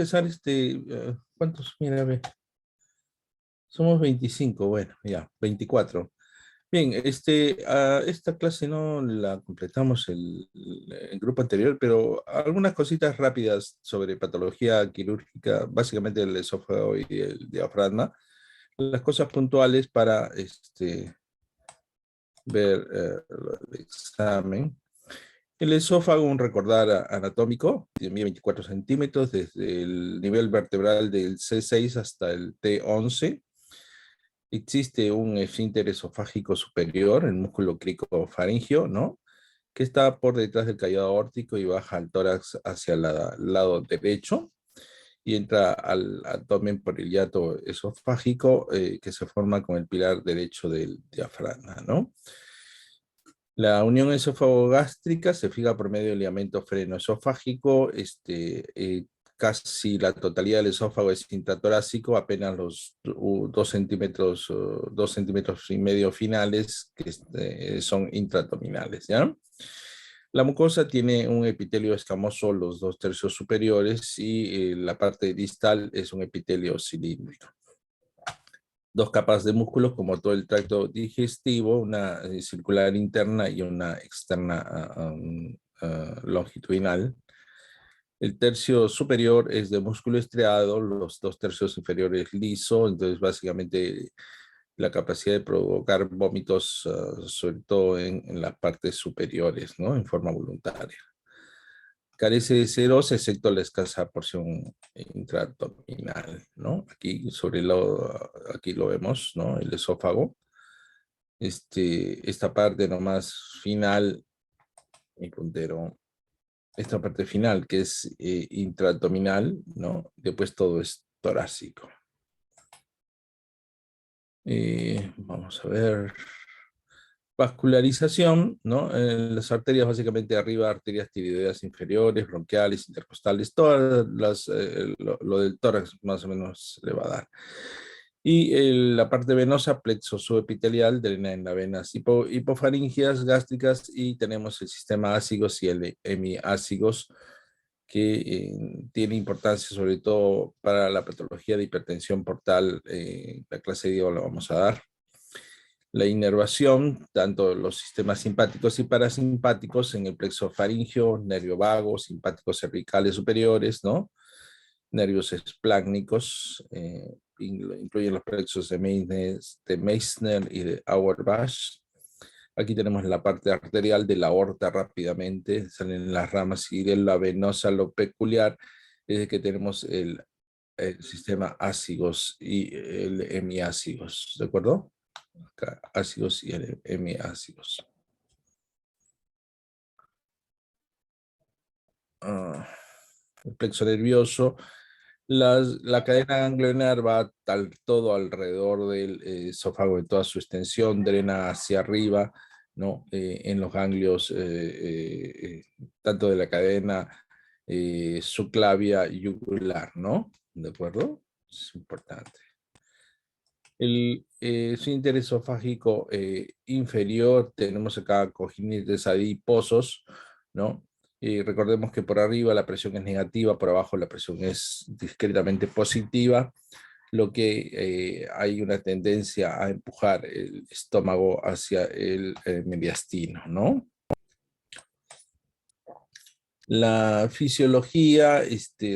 empezar ¿cuántos? Mira, a ver, somos 25, bueno, ya, 24. Bien, esta clase no la completamos el grupo anterior, pero algunas cositas rápidas sobre patología quirúrgica, básicamente el esófago y el diafragma, las cosas puntuales para ver el examen. El esófago, un recordar anatómico, mide 24 centímetros desde el nivel vertebral del C6 hasta el T11. Existe un esfínter esofágico superior, el músculo cricofaringio, ¿no? Que está por detrás del callado aórtico y baja al tórax hacia el lado derecho y entra al abdomen por el hiato esofágico que se forma con el pilar derecho del diafragma, ¿no? La unión esófago-gástrica se fija por medio del ligamento freno-esofágico. Casi la totalidad del esófago es intratorácico, apenas los 2 centímetros, 2,5 centímetros finales que son intraabdominales, ¿ya? La mucosa tiene un epitelio escamoso los 2 tercios superiores y la parte distal es un epitelio cilíndrico. 2 capas de músculos como todo el tracto digestivo, una circular interna y una externa longitudinal. El tercio superior es de músculo estriado, los 2 tercios inferiores liso, entonces básicamente la capacidad de provocar vómitos, sobre todo en las partes superiores, ¿no? En forma voluntaria. Carece de seros, excepto la escasa porción intraabdominal, ¿no? Aquí lo vemos, ¿no? El esófago. Esta parte nomás final, mi puntero, esta parte final que es intraabdominal, ¿no? Después todo es torácico. Vamos a ver. Vascularización, ¿no? Las arterias básicamente arriba, arterias tiroideas inferiores, bronquiales, intercostales, todas lo del tórax más o menos le va a dar. Y la parte venosa, plexo subepitelial, drena en las venas hipofaringias, gástricas, y tenemos el sistema ácigos y el hemiácigos, que tiene importancia sobre todo para la patología de hipertensión portal. La clase de Diego la vamos a dar. La inervación, tanto los sistemas simpáticos y parasimpáticos en el plexo faríngeo, nervio vago, simpáticos cervicales superiores, ¿no? Nervios espláncnicos, incluyen los plexos de Meissner y de Auerbach. Aquí tenemos la parte arterial de la aorta rápidamente, salen las ramas, y de la venosa lo peculiar es que tenemos el sistema ácigos y el hemiácigos, ¿de acuerdo? Acá, ácidos y hemiácidos. El plexo nervioso, la cadena ganglionar va todo alrededor del esófago en toda su extensión, drena hacia arriba, ¿no? En los ganglios, tanto de la cadena subclavia y yugular, ¿no? ¿De acuerdo? Es importante. El esfínter esofágico inferior, tenemos acá cojines adiposos, ¿no? Recordemos que por arriba la presión es negativa, por abajo la presión es discretamente positiva, lo que hay una tendencia a empujar el estómago hacia el mediastino, ¿no? La fisiología,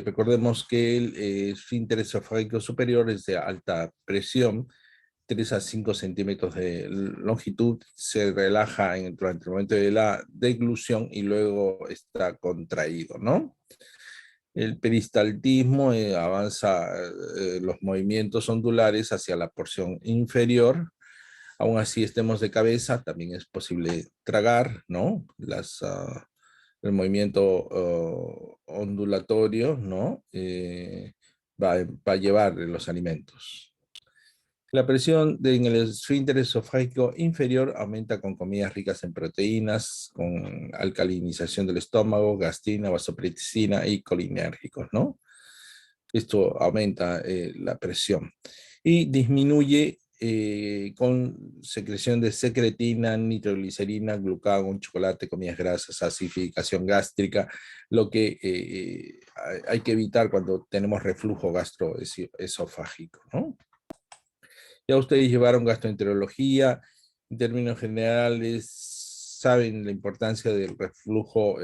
recordemos que el esfínter esofágico superior es de alta presión, 3 a 5 centímetros de longitud, se relaja durante el momento de la deglución y luego está contraído, ¿no? El peristaltismo avanza los movimientos ondulares hacia la porción inferior. Aún así estemos de cabeza, también es posible tragar, ¿no? El movimiento ondulatorio, ¿no? Va a llevar los alimentos. La presión en el esfínter esofágico inferior aumenta con comidas ricas en proteínas, con alcalinización del estómago, gastrina, vasopresina y colinérgicos, ¿no? Esto aumenta la presión y disminuye con secreción de secretina, nitroglicerina, glucagón, chocolate, comidas grasas, acidificación gástrica, lo que hay que evitar cuando tenemos reflujo gastroesofágico, ¿no? Ya ustedes llevaron gastroenterología, en términos generales saben la importancia del reflujo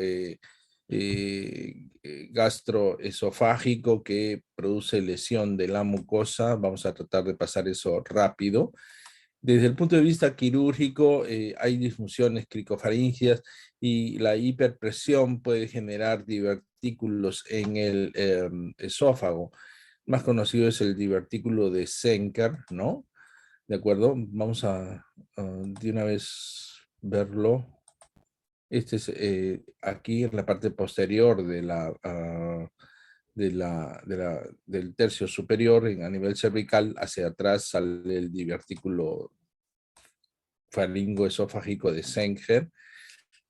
gastroesofágico que produce lesión de la mucosa. Vamos a tratar de pasar eso rápido. Desde el punto de vista quirúrgico, hay disfunciones cricofaringias y la hiperpresión puede generar divertículos en el esófago. Más conocido es el divertículo de Zenker, ¿no? ¿De acuerdo? Vamos a de una vez verlo. Este es aquí en la parte posterior de del tercio superior, a nivel cervical, hacia atrás sale el divertículo faringoesofágico de Zenker.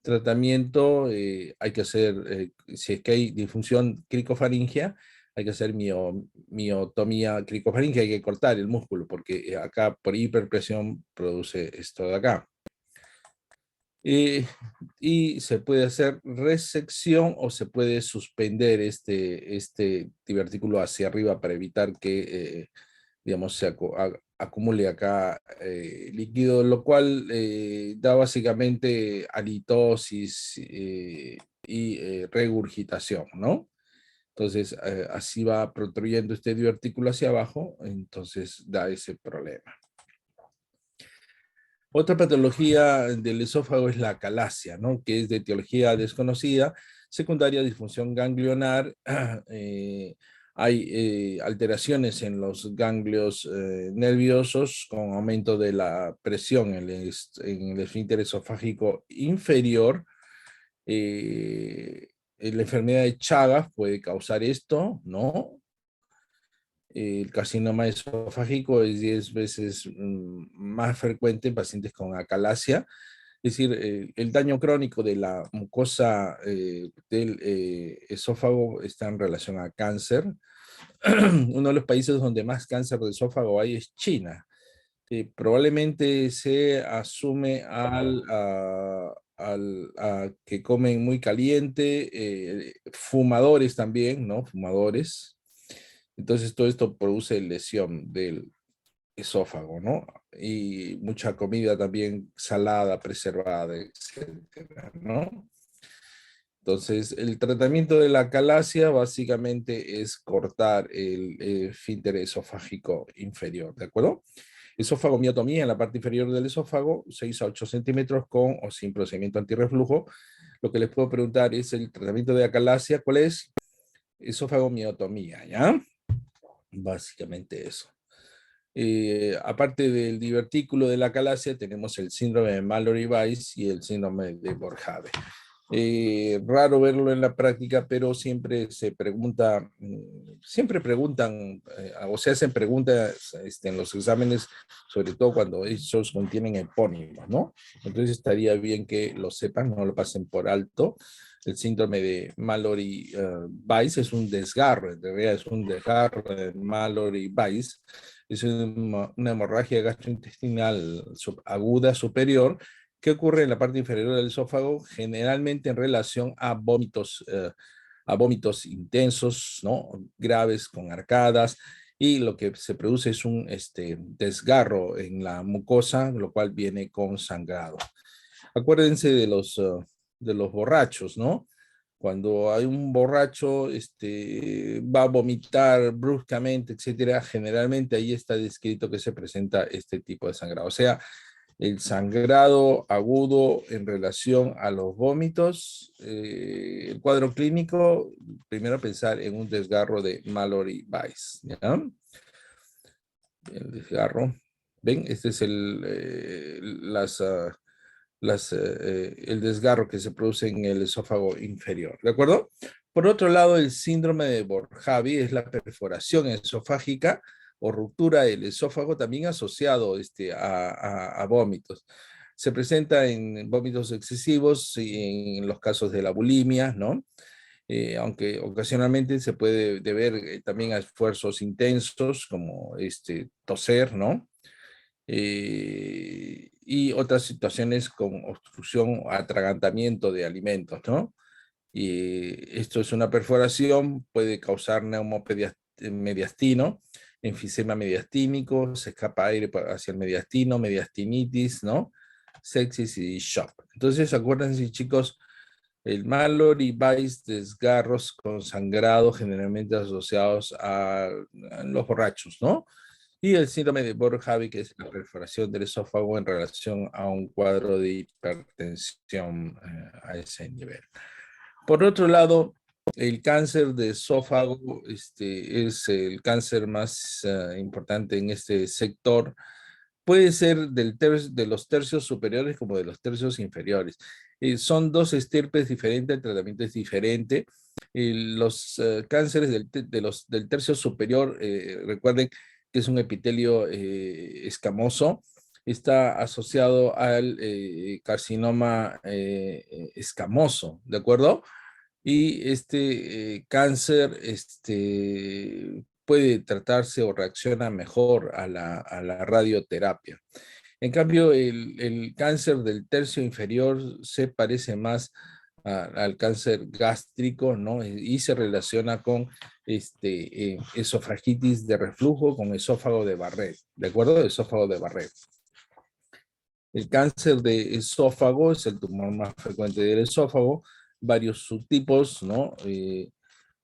Tratamiento, hay que hacer, si es que hay disfunción cricofaringia, hay que hacer miotomía cricofaringia, hay que cortar el músculo, porque acá por hiperpresión produce esto de acá. Y se puede hacer resección o se puede suspender este divertículo hacia arriba para evitar que, digamos, se acumule acá líquido, lo cual da básicamente halitosis y regurgitación, ¿no? Entonces, así va protrudiendo este divertículo hacia abajo, entonces da ese problema. Otra patología del esófago es la acalasia, ¿no? Que es de etiología desconocida, secundaria disfunción ganglionar. Hay alteraciones en los ganglios nerviosos con aumento de la presión en el esfínter esofágico inferior. La enfermedad de Chagas puede causar esto, ¿no? El carcinoma esofágico es 10 veces más frecuente en pacientes con acalasia. Es decir, el daño crónico de la mucosa del esófago está en relación a cáncer. Uno de los países donde más cáncer de esófago hay es China. Probablemente se asume a que comen muy caliente, fumadores también, ¿no? Fumadores. Entonces todo esto produce lesión del esófago, ¿no? Y mucha comida también salada, preservada, etcétera, ¿no? Entonces, el tratamiento de la acalasia básicamente es cortar el esfínter esofágico inferior, ¿de acuerdo? Esofagomiotomía en la parte inferior del esófago, 6 a 8 centímetros con o sin procedimiento antirreflujo. Lo que les puedo preguntar es el tratamiento de acalasia, ¿cuál es? Esofagomiotomía, ¿ya? Básicamente eso. Aparte del divertículo de la acalasia, tenemos el síndrome de Mallory-Weiss y el síndrome de Borjave. Raro verlo en la práctica, pero siempre se pregunta, siempre preguntan, o se hacen preguntas en los exámenes, sobre todo cuando esos contienen epónimos, ¿no? Entonces estaría bien que lo sepan, no lo pasen por alto. El síndrome de Mallory-Weiss es un desgarro, en realidad es un desgarro de Mallory-Weiss, es una hemorragia gastrointestinal aguda superior que ocurre en la parte inferior del esófago, generalmente en relación a vómitos intensos, ¿no? Graves, con arcadas, y lo que se produce es un desgarro en la mucosa, lo cual viene con sangrado. Acuérdense de los borrachos, ¿no? Cuando hay un borracho, va a vomitar bruscamente, etcétera, generalmente ahí está descrito que se presenta este tipo de sangrado. O sea, el sangrado agudo en relación a los vómitos, el cuadro clínico, primero pensar en un desgarro de Mallory-Weiss, ¿ya? El desgarro. ¿Ven? Este es el desgarro que se produce en el esófago inferior, ¿de acuerdo? Por otro lado, el síndrome de Borjavi es la perforación esofágica o ruptura del esófago, también asociado a vómitos. Se presenta en vómitos excesivos y en los casos de la bulimia, ¿no? Aunque ocasionalmente se puede deber también a esfuerzos intensos como toser, ¿no? y otras situaciones con obstrucción o atragantamiento de alimentos, ¿no? Y esto es una perforación, puede causar mediastino, enfisema mediastínico, se escapa aire hacia el mediastino, mediastinitis, ¿no? Sepsis y shock. Entonces, acuérdense, chicos, el Mallory Weiss, desgarros con sangrado generalmente asociados a los borrachos, ¿no? Y el síndrome de Borg-Havi, que es la perforación del esófago en relación a un cuadro de hipertensión a ese nivel. Por otro lado, el cáncer de esófago es el cáncer más importante en este sector. Puede ser de los tercios superiores como de los tercios inferiores. Son dos estirpes diferentes, el tratamiento es diferente. Los cánceres del tercio superior, recuerden que es un epitelio escamoso, está asociado al carcinoma escamoso, ¿de acuerdo? Y este cáncer puede tratarse o reacciona mejor a la radioterapia. En cambio, el cáncer del tercio inferior se parece más al cáncer gástrico, ¿no? Y se relaciona con esofagitis de reflujo, con esófago de Barrett, ¿de acuerdo? Esófago de Barrett. El cáncer de esófago es el tumor más frecuente del esófago, varios subtipos, ¿no?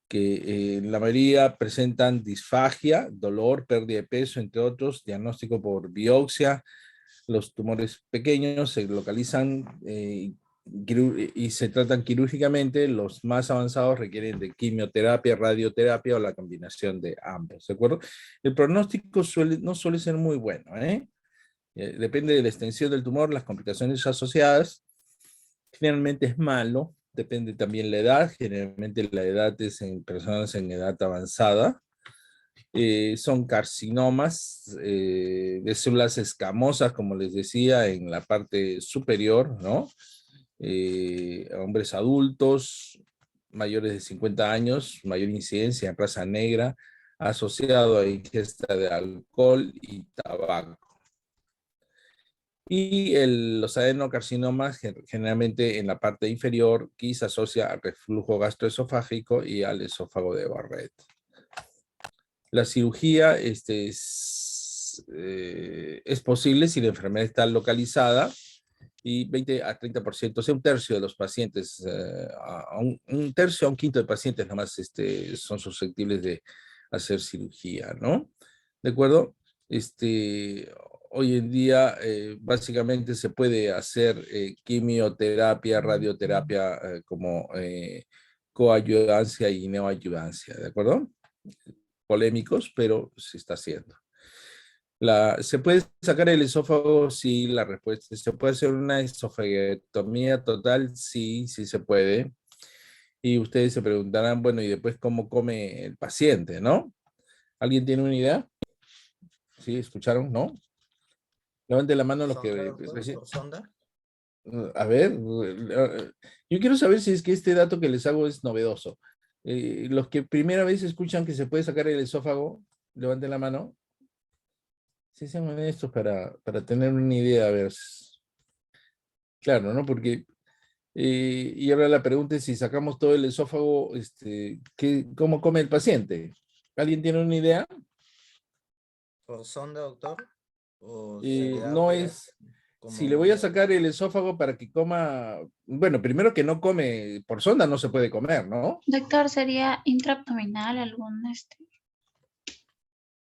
Que la mayoría presentan disfagia, dolor, pérdida de peso, entre otros, diagnóstico por biopsia. Los tumores pequeños se localizan y se tratan quirúrgicamente. Los más avanzados requieren de quimioterapia, radioterapia o la combinación de ambos, ¿de acuerdo? El pronóstico no suele ser muy bueno, ¿eh? Depende de la extensión del tumor, las complicaciones asociadas. Generalmente es malo, depende también la edad. Generalmente la edad es en personas en edad avanzada. Son carcinomas de células escamosas, como les decía, en la parte superior, ¿no? Hombres adultos, mayores de 50 años, mayor incidencia en raza negra, asociado a ingesta de alcohol y tabaco. Y los adenocarcinomas generalmente en la parte inferior, que se asocia al reflujo gastroesofágico y al esófago de Barrett. La cirugía es posible si la enfermedad está localizada y 20 a 30%, o sea, un tercio de los pacientes, un tercio a un quinto de pacientes nada más son susceptibles de hacer cirugía, ¿no? ¿De acuerdo? Hoy en día básicamente se puede hacer quimioterapia, radioterapia como coayudancia y neoayudancia, ¿de acuerdo? Polémicos, pero se está haciendo. ¿Se puede sacar el esófago? Sí, la respuesta es, ¿se puede hacer una esofagotomía total? Sí, sí se puede. Y ustedes se preguntarán, bueno, ¿y después cómo come el paciente, no? ¿Alguien tiene una idea? ¿Sí? ¿Escucharon? ¿No? Levanten la mano los que... ¿Por sonda? A ver, yo quiero saber si es que este dato que les hago es novedoso. Los que primera vez escuchan que se puede sacar el esófago, levanten la mano. Sí, sean honestos para tener una idea, a ver. Claro, ¿no? Porque, y ahora la pregunta es si sacamos todo el esófago, ¿cómo come el paciente? ¿Alguien tiene una idea? ¿Por sonda, doctor? ¿O No es, si le voy a sacar el esófago para que coma, bueno, primero que no come por sonda, no se puede comer, ¿no? Doctor, ¿sería intraabdominal algún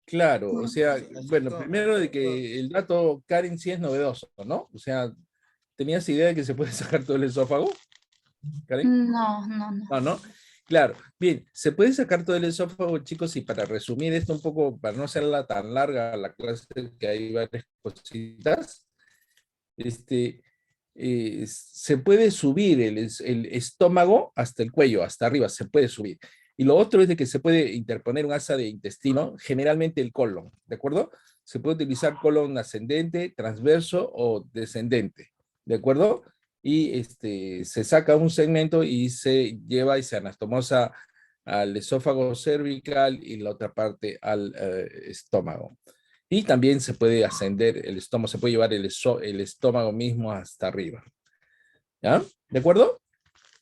Claro, o sea, Así bueno, primero de que el dato, Karen, sí es novedoso, ¿no? O sea, ¿tenías idea de que se puede sacar todo el esófago, Karen? No. No, ¿no? Claro, bien, se puede sacar todo el esófago, chicos, y para resumir esto un poco, para no hacerla tan larga la clase, que hay varias cositas, se puede subir el estómago hasta el cuello, hasta arriba, se puede subir. Y lo otro es de que se puede interponer un asa de intestino, generalmente el colon, ¿de acuerdo? Se puede utilizar colon ascendente, transverso o descendente, ¿de acuerdo? Y se saca un segmento y se lleva y se anastomosa al esófago cervical y la otra parte al estómago. Y también se puede ascender el estómago, se puede llevar el estómago mismo hasta arriba. ¿Ya? ¿De acuerdo?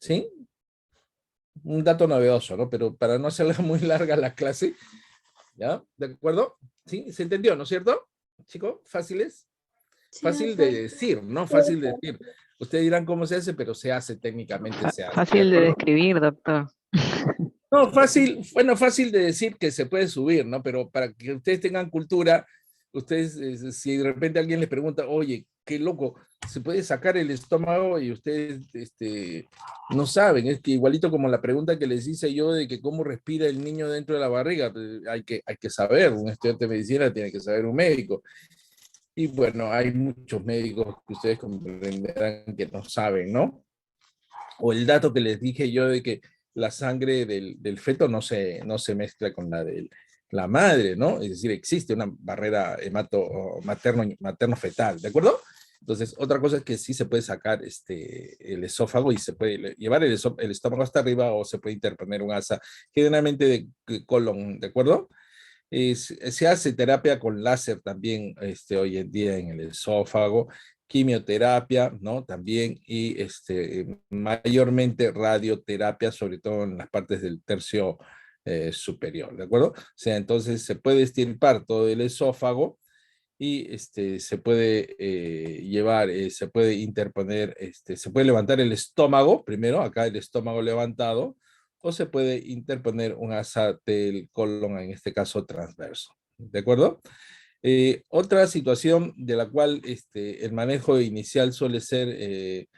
¿Sí? Un dato novedoso, ¿no? Pero para no hacerla muy larga la clase, ¿ya? ¿De acuerdo? ¿Sí? ¿Se entendió, no es cierto? Chicos, fáciles. Sí, Fácil de doctor. decir, ¿no? Fácil de decir. Ustedes dirán cómo se hace, pero se hace técnicamente, se hace. ¿De Fácil de acuerdo? describir, doctor. No, fácil, bueno, fácil de decir que se puede subir, ¿no? Pero para que ustedes tengan cultura, ustedes, si de repente alguien les pregunta, oye, qué loco, se puede sacar el estómago y ustedes no saben, es que igualito como la pregunta que les hice yo de que cómo respira el niño dentro de la barriga, pues, hay que saber, un estudiante de medicina tiene que saber un médico. Y bueno, hay muchos médicos que ustedes comprenderán que no saben, ¿no? O el dato que les dije yo de que la sangre del feto no se mezcla con la de la madre, ¿no? Es decir, existe una barrera materno-fetal, ¿de acuerdo? Entonces, otra cosa es que sí se puede sacar el esófago y se puede llevar el estómago hasta arriba o se puede interponer un asa, generalmente de colon, ¿de acuerdo? Se hace terapia con láser también hoy en día en el esófago, quimioterapia, ¿no? También, y mayormente radioterapia, sobre todo en las partes del tercio superior, ¿de acuerdo? O sea, entonces se puede extirpar todo el esófago y se puede llevar, se puede interponer, se puede levantar el estómago, primero, acá el estómago levantado, o se puede interponer un asa del colon, en este caso transverso. ¿De acuerdo? Otra situación de la cual el manejo inicial suele ser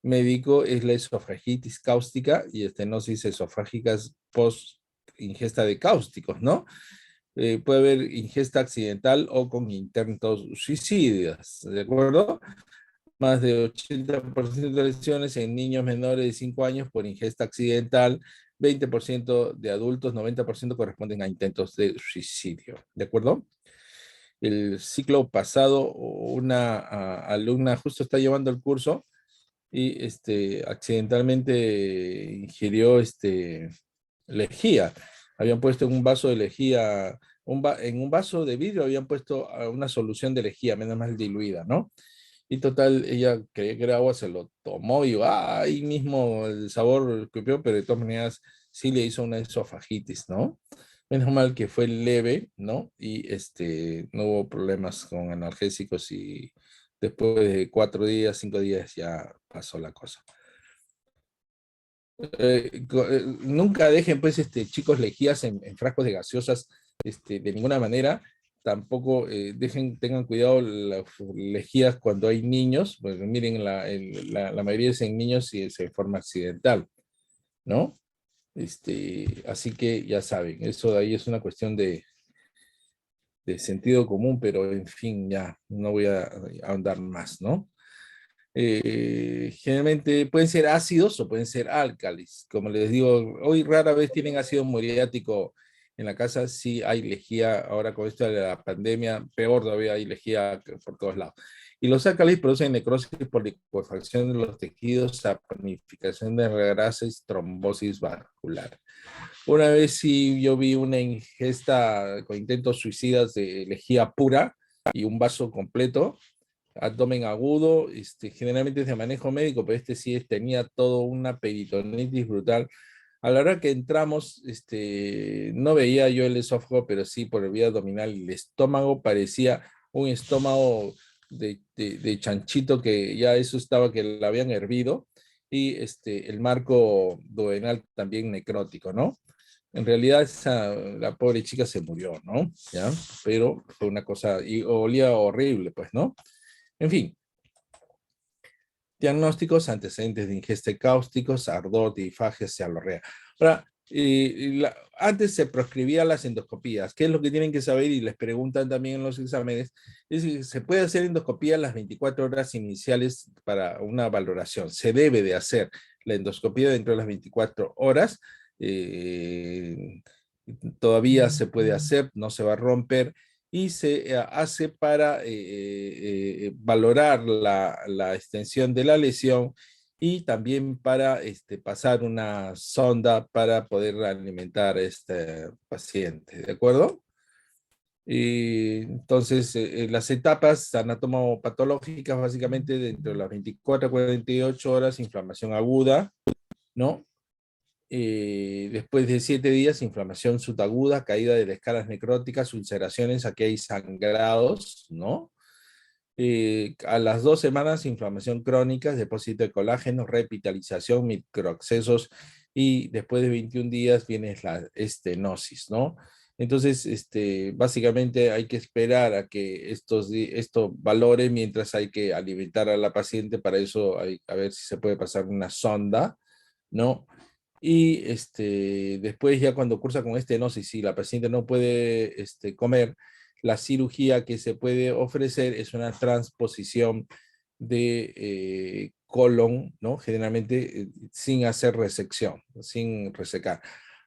médico es la esofagitis cáustica y estenosis esofágicas post ingesta de cáusticos, ¿no? Puede haber ingesta accidental o con intentos suicidas, ¿de acuerdo? Más de 80% de lesiones en niños menores de 5 años por ingesta accidental, 20% de adultos, 90% corresponden a intentos de suicidio, ¿de acuerdo? El ciclo pasado, una alumna justo está llevando el curso y accidentalmente ingirió lejía. Habían puesto en un vaso de lejía, en un vaso de vidrio habían puesto una solución de lejía, menos mal diluida, ¿no? Y total, ella creía que era agua, se lo tomó y ahí mismo el sabor copió, pero de todas maneras sí le hizo una esofagitis, ¿no? Menos mal que fue leve, ¿no? Y no hubo problemas con analgésicos y después de 4 días, 5 días ya pasó la cosa. Nunca dejen, pues, chicos, lejías en frascos de gaseosas, de ninguna manera. Tampoco tengan cuidado las lejías cuando hay niños, pues miren, la mayoría es en niños y es en forma accidental, ¿no? Así que ya saben, eso de ahí es una cuestión de sentido común, pero en fin, ya no voy a ahondar más, ¿no? Generalmente pueden ser ácidos o pueden ser álcalis. Como les digo, hoy rara vez tienen ácido muriático en la casa, sí hay lejía, ahora con esto de la pandemia, peor todavía hay lejía por todos lados. Y los álcalis producen necrosis por licuefacción de los tejidos, saponificación de grasas, trombosis vascular. Una vez sí yo vi una ingesta con intentos suicidas de lejía pura y un vaso completo, abdomen agudo, generalmente es de manejo médico, pero sí tenía todo una peritonitis brutal. A la hora que entramos, no veía yo el esófago, pero sí por el vía abdominal, el estómago parecía un estómago de chanchito, que ya eso estaba que la habían hervido, y el marco duodenal también necrótico, ¿no? En realidad la pobre chica se murió, ¿no? ¿Ya? Pero fue una cosa, y olía horrible, pues, ¿no? En fin, diagnósticos, antecedentes de ingesta de cáusticos, ardor, tifagia, cialorrea. Ahora, antes se proscribía las endoscopías. ¿Qué es lo que tienen que saber? Y les preguntan también en los exámenes. Es que se puede hacer endoscopía las 24 horas iniciales para una valoración. Se debe de hacer la endoscopía dentro de las 24 horas. Todavía se puede hacer, no se va a romper, y se hace para valorar la extensión de la lesión y también para pasar una sonda para poder alimentar a este paciente, ¿de acuerdo? Entonces, las etapas anatomopatológicas, básicamente, dentro de las 24 a 48 horas, inflamación aguda, ¿no? Después de 7 días, inflamación subaguda, caída de las escalas necróticas, ulceraciones, aquí hay sangrados, ¿no? A las 2 semanas, inflamación crónica, depósito de colágeno, revitalización, microaccesos, y después de 21 días viene la estenosis, ¿no? Entonces, básicamente hay que esperar a que esto valore mientras hay que alimentar a la paciente. Para eso hay a ver si se puede pasar una sonda, ¿no? Y después ya cuando cursa con estenosis, si la paciente no puede comer, la cirugía que se puede ofrecer es una transposición de colon, ¿no? Generalmente sin hacer resección, sin resecar.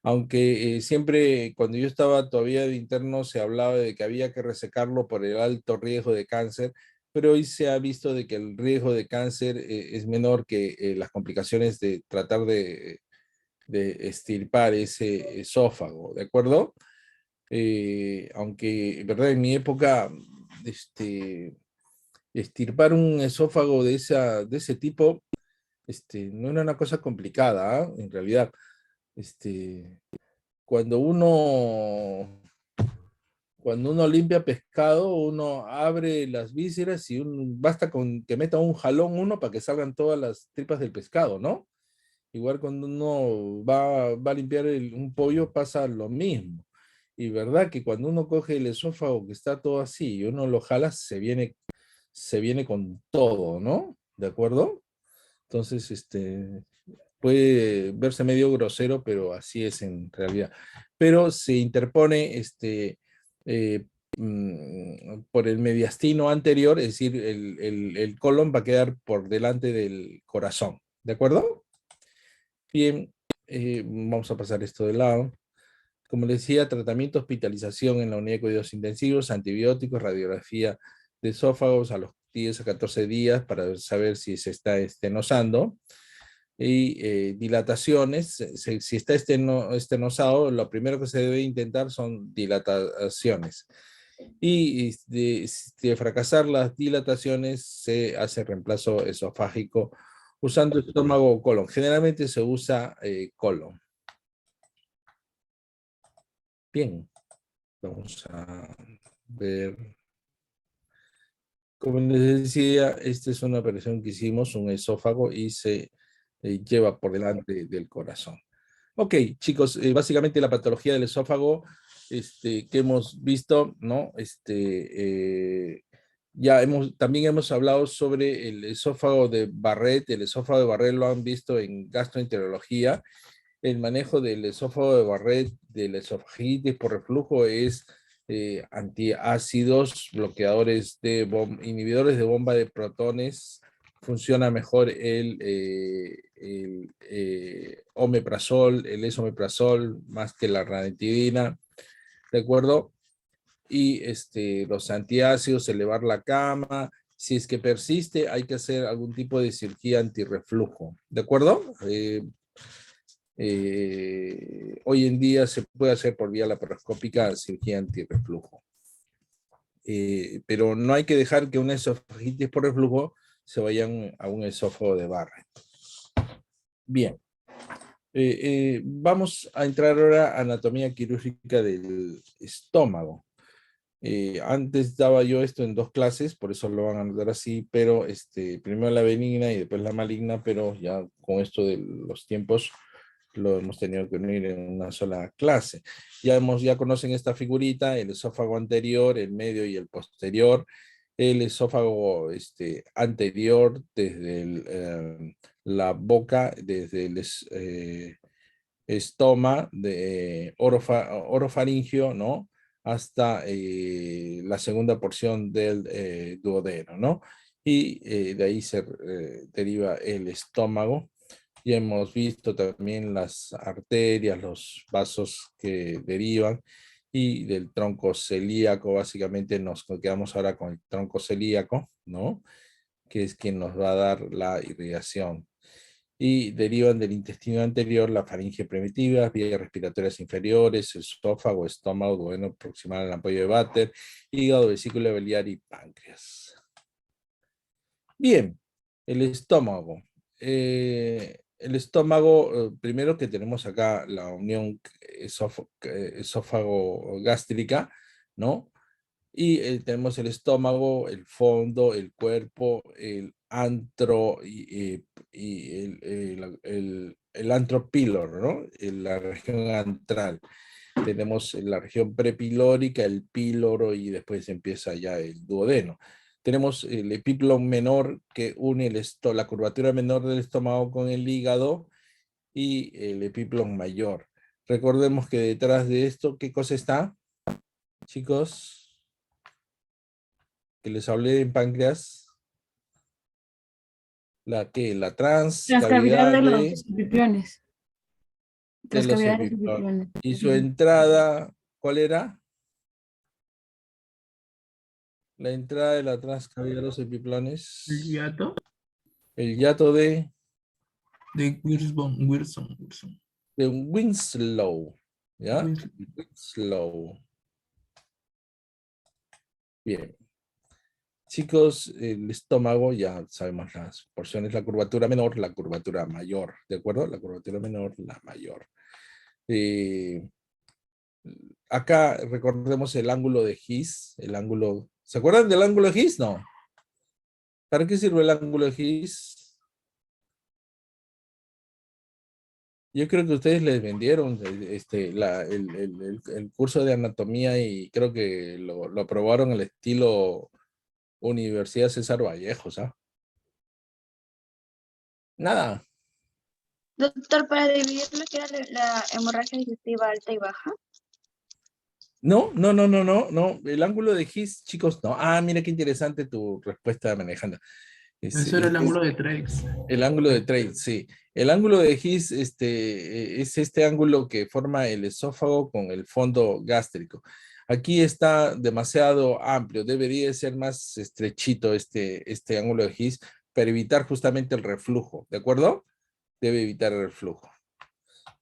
Aunque siempre cuando yo estaba todavía de interno se hablaba de que había que resecarlo por el alto riesgo de cáncer, pero hoy se ha visto de que el riesgo de cáncer es menor que las complicaciones de tratar de extirpar ese esófago, ¿de acuerdo? Aunque, ¿verdad? En mi época, extirpar un esófago de ese tipo, no era una cosa complicada, ¿ah? En realidad, cuando uno, cuando uno limpia pescado, uno abre las vísceras y basta con que meta un jalón uno para que salgan todas las tripas del pescado, ¿no? Igual cuando uno va a limpiar un pollo pasa lo mismo. Y verdad que cuando uno coge el esófago que está todo así y uno lo jala, se viene con todo, ¿no? ¿De acuerdo? Entonces, puede verse medio grosero, pero así es en realidad. Pero se interpone eh, por el mediastino anterior, es decir, el colon va a quedar por delante del corazón. ¿De acuerdo? Bien, vamos a pasar esto de lado. Como les decía, tratamiento, hospitalización en la unidad de cuidados intensivos, antibióticos, radiografía de esófagos a los 10 a 14 días para saber si se está estenosando. Y dilataciones, si está estenosado, lo primero que se debe intentar son dilataciones. Y de fracasar las dilataciones, se hace reemplazo esofágico usando estómago o colon. Generalmente se usa colon. Bien, vamos a ver. Como les decía, esta es una operación que hicimos, un esófago, y se lleva por delante del corazón. Ok, chicos, básicamente la patología del esófago que hemos visto, ¿no? También hemos hablado sobre el esófago de Barrett. El esófago de Barrett lo han visto en gastroenterología. El manejo del esófago de Barrett, de la esofagitis por reflujo, es antiácidos, bloqueadores inhibidores de bomba de protones. Funciona mejor el omeprazol, el esomeprazol, más que la ranitidina, ¿de acuerdo? Y los antiácidos, elevar la cama. Si es que persiste, hay que hacer algún tipo de cirugía antirreflujo, ¿de acuerdo? Hoy en día se puede hacer por vía laparoscópica cirugía antirreflujo. Pero no hay que dejar que una esofagitis por reflujo se vayan a un esófago de Barrett. Bien. Vamos a entrar ahora a anatomía quirúrgica del estómago. Antes daba yo esto en 2 clases, por eso lo van a anotar así, pero primero la benigna y después la maligna, pero ya con esto de los tiempos lo hemos tenido que unir en una sola clase. Ya conocen esta figurita, el esófago anterior, el medio y el posterior. El esófago anterior desde la boca, desde el estoma, de orofaringio, ¿no? Hasta la segunda porción del duodeno, ¿no? Y de ahí se deriva el estómago. Ya hemos visto también las arterias, los vasos que derivan, y del tronco celíaco. Básicamente nos quedamos ahora con el tronco celíaco, ¿no? Que es quien nos va a dar la irrigación. y derivan del intestino anterior, la faringe primitiva, vías respiratorias inferiores, esófago, estómago, duodeno proximal al apoyo de Vater, hígado, vesícula biliar y páncreas. Bien, el estómago. El estómago, primero que tenemos acá la unión esófago-gástrica, ¿no? Y tenemos el estómago, el fondo, el cuerpo, el antro y el antro píloro, ¿no? En la región antral. Tenemos la región prepilórica, el píloro y después empieza ya el duodeno. Tenemos el epíplon menor que une la curvatura menor del estómago con el hígado y el epíplon mayor. Recordemos que detrás de esto, ¿qué cosa está, chicos? Que les hablé en páncreas. ¿La qué? La transcavidad Transcavidad de de los epiplones. los Transcavidad de los epiplones. epiplones. Y su entrada, ¿cuál era? La entrada de la transcavidad de los epiplones. El hiato El hiato de de Wilson. Winslow. ¿Ya? Winslow. Winslow. Bien. Chicos, el estómago, ya sabemos las porciones, la curvatura menor, la curvatura mayor, ¿de acuerdo? La curvatura menor, la mayor. Acá recordemos el ángulo de His, el ángulo, ¿se acuerdan del ángulo de His? No. ¿Para qué sirve el ángulo de His? Yo creo que ustedes les vendieron el curso de anatomía y creo que lo aprobaron al estilo Universidad César Vallejo, ¿sabes? Nada. Doctor, para dividir lo que era la hemorragia digestiva alta y baja. No, no, no, no, no, no. El ángulo de His, chicos, no. Ah, mira qué interesante tu respuesta, manejando. Ese era el ángulo de Trace. El ángulo de Trace, sí. El ángulo de His es este ángulo que forma el esófago con el fondo gástrico. Aquí está demasiado amplio, debería ser más estrechito este ángulo de His para evitar justamente el reflujo, ¿de acuerdo? Debe evitar el reflujo.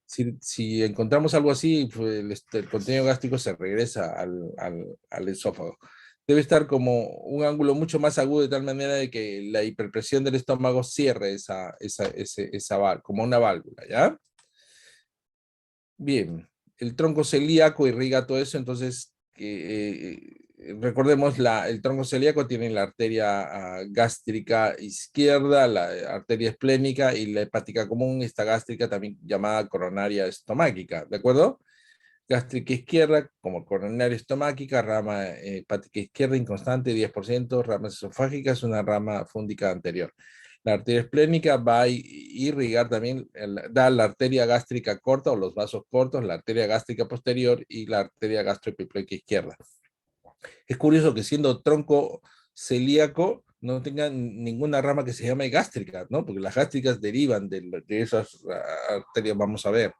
Si encontramos algo así, pues el contenido gástrico se regresa al esófago. Debe estar como un ángulo mucho más agudo de tal manera de que la hiperpresión del estómago cierre esa válvula, como una válvula, ¿ya? Bien, el tronco celíaco irriga todo eso, entonces recordemos, el tronco celíaco tiene la arteria gástrica izquierda, la arteria esplénica y la hepática común, esta gástrica también llamada coronaria estomáquica, ¿de acuerdo? Gástrica izquierda, como coronaria estomáquica, rama hepática izquierda inconstante, 10%, ramas esofágicas, una rama fúndica anterior. La arteria esplénica va a irrigar también, da la arteria gástrica corta o los vasos cortos, la arteria gástrica posterior y la arteria gastroepiploica izquierda. Es curioso que siendo tronco celíaco no tenga ninguna rama que se llame gástrica, ¿no? Porque las gástricas derivan de esas arterias, vamos a ver.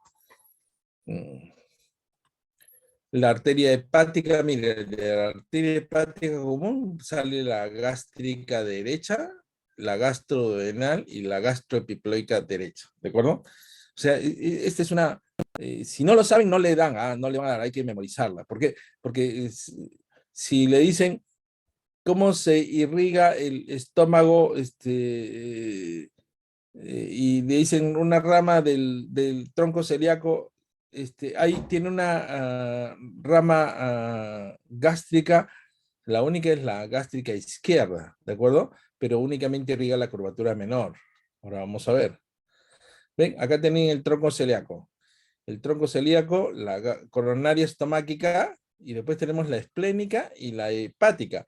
La arteria hepática, mire, de la arteria hepática común sale la gástrica derecha, la gastroduodenal y la gastroepiploica derecha, ¿de acuerdo? O sea, esta es una, si no lo saben, no le dan, no le van a dar, hay que memorizarla. ¿Por qué? Porque si le dicen cómo se irriga el estómago, y le dicen una rama del tronco celíaco, ahí tiene una rama gástrica, la única es la gástrica izquierda, ¿de acuerdo? Pero únicamente irriga la curvatura menor. Ahora vamos a ver. ¿Ven? Acá tienen el tronco celíaco. El tronco celíaco, la coronaria estomáquica, y después tenemos la esplénica y la hepática.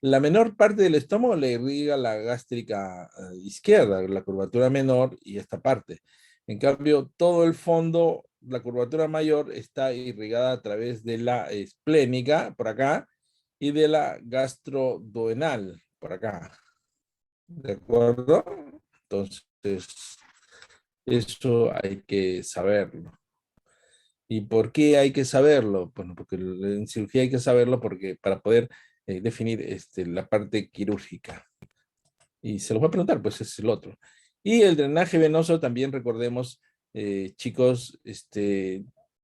La menor parte del estómago le irriga la gástrica izquierda, la curvatura menor y esta parte. En cambio, todo el fondo, la curvatura mayor, está irrigada a través de la esplénica, por acá, y de la gastroduodenal, por acá. ¿De acuerdo? Entonces, eso hay que saberlo. ¿Y por qué hay que saberlo? Bueno, porque en cirugía hay que saberlo porque para poder definir la parte quirúrgica. Y se lo voy a preguntar, pues es el otro. Y el drenaje venoso también recordemos, chicos,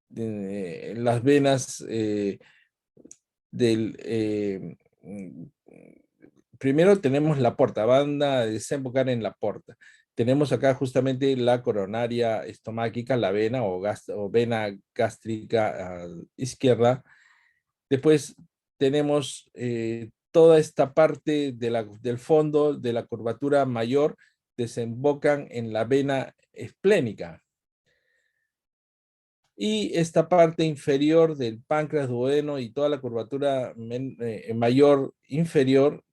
las venas primero tenemos la porta, van a desembocar en la porta. Tenemos acá justamente la coronaria estomáquica, la vena o vena gástrica izquierda. Después tenemos toda esta parte del fondo de la curvatura mayor, desembocan en la vena esplénica. Y esta parte inferior del páncreas, duodeno y toda la curvatura mayor inferior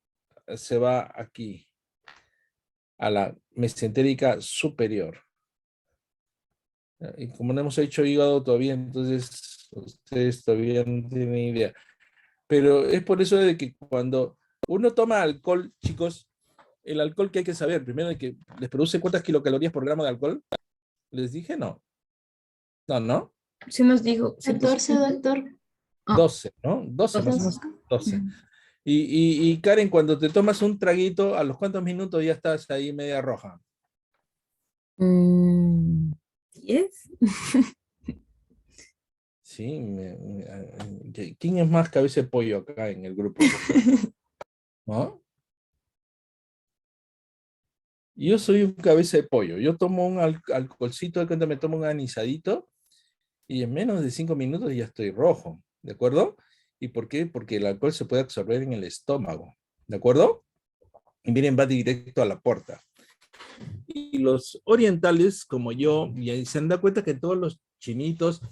se va aquí, a la mesentérica superior. Y como no hemos hecho hígado todavía, entonces ustedes todavía no tienen idea. Pero es por eso de que cuando uno toma alcohol, chicos, el alcohol que hay que saber, primero de que les produce cuántas kilocalorías por gramo de alcohol. ¿Les dije? No. No. Sí nos dijo. 14, doctor. 12, ¿no? 12, más o menos 12. Y Karen, cuando te tomas un traguito, ¿a los cuántos minutos ya estás ahí media roja? 10. Sí. ¿Quién es más cabeza de pollo acá en el grupo? ¿No? Yo soy un cabeza de pollo. Yo tomo un alcoholcito, de cuenta me tomo un anisadito y en menos de 5 minutos ya estoy rojo, ¿de acuerdo? ¿Y por qué? Porque el alcohol se puede absorber en el estómago, ¿de acuerdo? Y miren, va directo a la porta. Y los orientales, como yo, y se han dado cuenta que todos los chinitos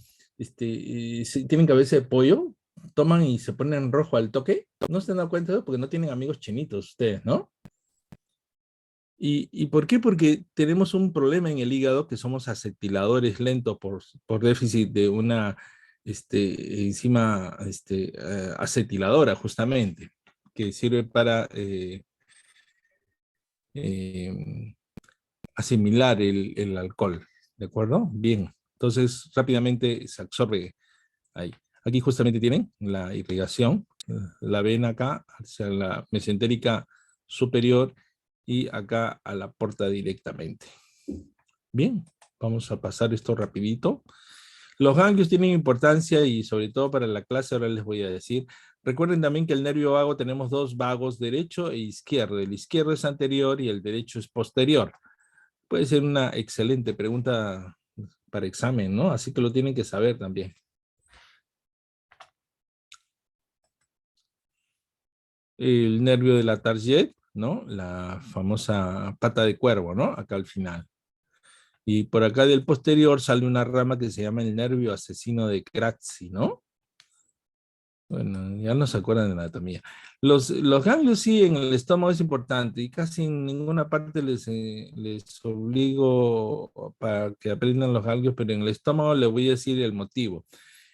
tienen cabeza de pollo, toman y se ponen rojo al toque. ¿No se han dado cuenta de eso? Porque no tienen amigos chinitos ustedes, ¿no? ¿Y por qué? Porque tenemos un problema en el hígado, que somos acetiladores lentos por déficit de una enzima acetiladora, justamente, que sirve para asimilar el alcohol, ¿de acuerdo? Bien, entonces rápidamente se absorbe ahí. Aquí justamente tienen la irrigación, la vena acá hacia la mesentérica superior y acá a la porta directamente. Bien, vamos a pasar esto rapidito. Los ganglios tienen importancia y sobre todo para la clase ahora les voy a decir. Recuerden también que el nervio vago tenemos dos vagos, derecho e izquierdo. El izquierdo es anterior y el derecho es posterior. Puede ser una excelente pregunta para examen, ¿no? Así que lo tienen que saber también. El nervio de la Target, ¿no? La famosa pata de cuervo, ¿no? Acá al final. Y por acá del posterior sale una rama que se llama el nervio asesino de Kratzy, ¿no? Bueno, ya no se acuerdan de anatomía. Los ganglios sí, en el estómago es importante y casi en ninguna parte les obligo para que aprendan los ganglios, pero en el estómago les voy a decir el motivo.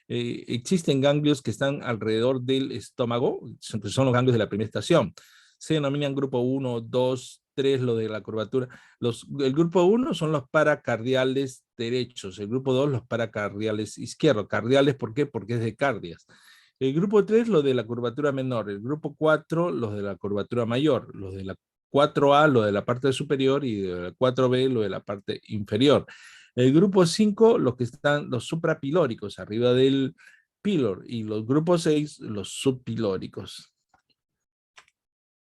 Existen ganglios que están alrededor del estómago, son los ganglios de la primera estación. Se denominan grupo 1, 2, 3, lo de la curvatura. El grupo 1 son los paracardiales derechos, el grupo 2 los paracardiales izquierdos. Cardiales, ¿por qué? Porque es de cardias. El grupo 3, lo de la curvatura menor. El grupo 4, los de la curvatura mayor. Los de la 4A, lo de la parte superior, y de la 4B, lo de la parte inferior. El grupo 5, los que están los suprapilóricos, arriba del pílor, y los grupos 6, los subpilóricos.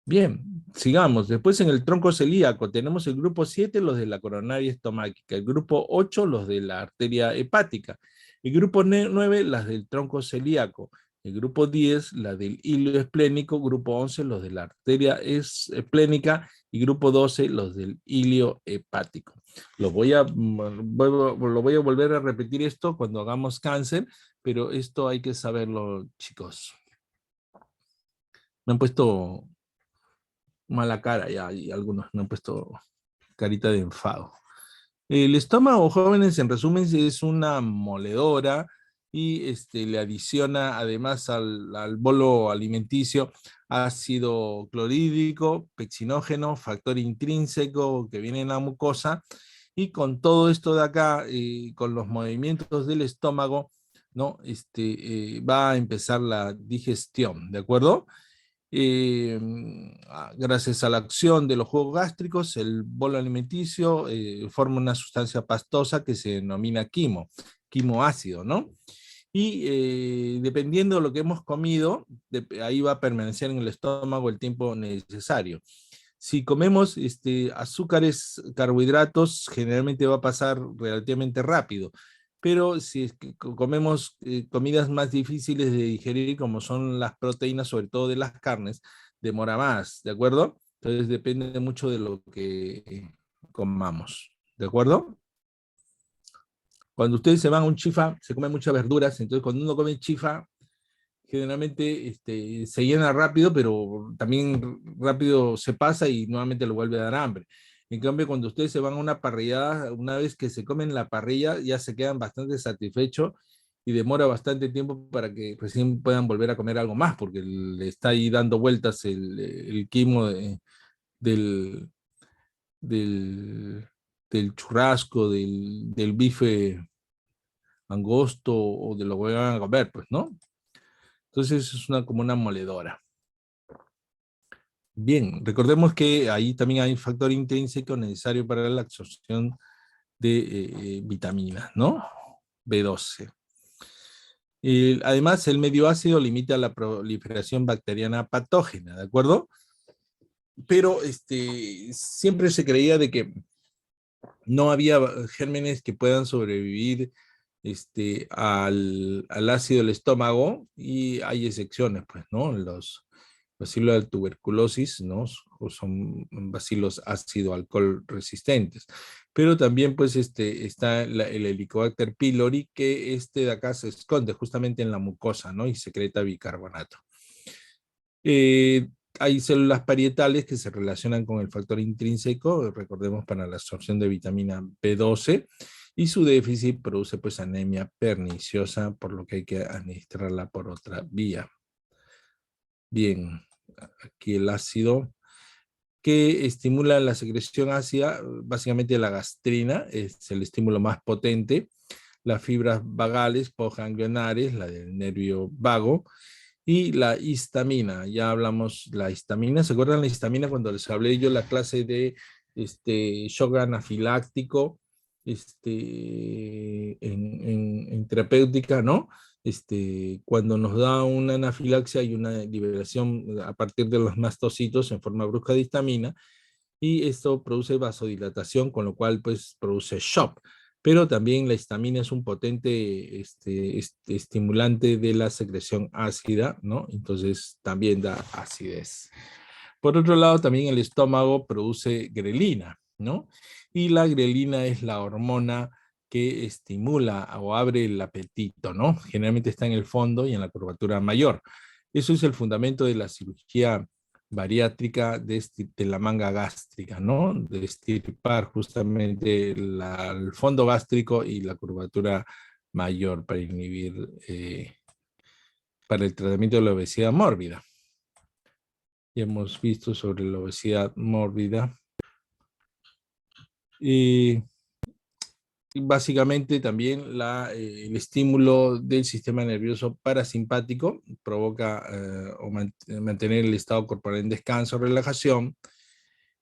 Bien, sigamos. Después en el tronco celíaco tenemos el grupo 7, los de la coronaria estomáquica. El grupo 8, los de la arteria hepática. El grupo 9, las del tronco celíaco. El grupo 10, la del hilo esplénico. Grupo 11, los de la arteria esplénica. Y grupo 12, los del hilio hepático. Lo voy a volver a repetir esto cuando hagamos cáncer, pero esto hay que saberlo, chicos. Me han puesto mala cara ya, y algunos me han puesto carita de enfado. El estómago, jóvenes, en resumen, es una moledora y le adiciona además al bolo alimenticio ácido clorhídrico, pexinógeno, factor intrínseco que viene en la mucosa, y con todo esto de acá, con los movimientos del estómago, ¿no? Va a empezar la digestión, ¿de acuerdo? Gracias a la acción de los jugos gástricos, el bolo alimenticio forma una sustancia pastosa que se denomina quimo ácido, ¿no? Y dependiendo de lo que hemos comido, ahí va a permanecer en el estómago el tiempo necesario. Si comemos azúcares, carbohidratos, generalmente va a pasar relativamente rápido. Pero si es que comemos comidas más difíciles de digerir, como son las proteínas, sobre todo de las carnes, demora más, ¿de acuerdo? Entonces depende mucho de lo que comamos, ¿de acuerdo? Cuando ustedes se van a un chifa, se comen muchas verduras, entonces cuando uno come chifa, generalmente se llena rápido, pero también rápido se pasa y nuevamente lo vuelve a dar hambre. En cambio, cuando ustedes se van a una parrillada, una vez que se comen la parrilla, ya se quedan bastante satisfechos y demora bastante tiempo para que recién puedan volver a comer algo más, porque le está ahí dando vueltas el quimo del, del, del churrasco, del bife angosto o de lo que van a comer, pues, ¿no? Entonces es como una moledora. Bien, recordemos que ahí también hay un factor intrínseco necesario para la absorción de vitaminas, ¿no? B12. Además, el medio ácido limita la proliferación bacteriana patógena, ¿de acuerdo? Pero siempre se creía de que no había gérmenes que puedan sobrevivir al ácido del estómago, y hay excepciones, pues, ¿no? Los bacilos de tuberculosis, ¿no? Son bacilos ácido alcohol resistentes. Pero también, pues, está el Helicobacter pylori, que de acá se esconde justamente en la mucosa, ¿no? Y secreta bicarbonato. Hay células parietales que se relacionan con el factor intrínseco, recordemos, para la absorción de vitamina B12, y su déficit produce pues anemia perniciosa, por lo que hay que administrarla por otra vía. Bien, aquí el ácido que estimula la secreción ácida, básicamente la gastrina, es el estímulo más potente, las fibras vagales, postganglionares, la del nervio vago, y la histamina. Ya hablamos la histamina. ¿Se acuerdan la histamina cuando les hablé yo la clase de shock anafiláctico en terapéutica, ¿no? Cuando nos da una anafilaxia y una liberación a partir de los mastocitos en forma brusca de histamina, y esto produce vasodilatación, con lo cual pues produce shock. Pero también la histamina es un potente estimulante de la secreción ácida, ¿no? Entonces también da acidez. Por otro lado, también el estómago produce grelina, ¿no? Y la grelina es la hormona que estimula o abre el apetito, ¿no? Generalmente está en el fondo y en la curvatura mayor. Eso es el fundamento de la cirugía bariátrica de la manga gástrica, ¿no? De estirpar justamente el fondo gástrico y la curvatura mayor para inhibir, para el tratamiento de la obesidad mórbida. Ya hemos visto sobre la obesidad mórbida. Y básicamente también el estímulo del sistema nervioso parasimpático provoca mantener el estado corporal en descanso, relajación.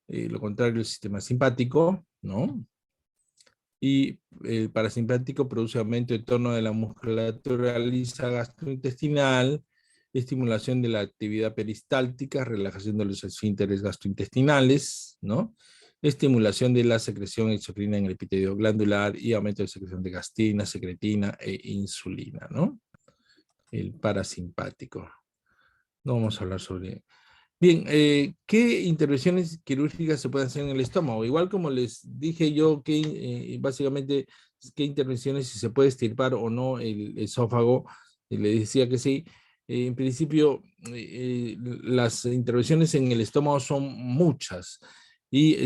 Lo contrario, el sistema simpático, ¿no? Y el parasimpático produce aumento de tono de la musculatura lisa gastrointestinal, estimulación de la actividad peristáltica, relajación de los esfínteres gastrointestinales, ¿no? Estimulación de la secreción exocrina en el epitelio glandular y aumento de secreción de gastrina, secretina e insulina, ¿no? El parasimpático. No vamos a hablar sobre... Bien, ¿qué intervenciones quirúrgicas se pueden hacer en el estómago? Igual como les dije yo, básicamente, qué intervenciones, si se puede extirpar o no el esófago, les decía que sí. En principio, las intervenciones en el estómago son muchas. Y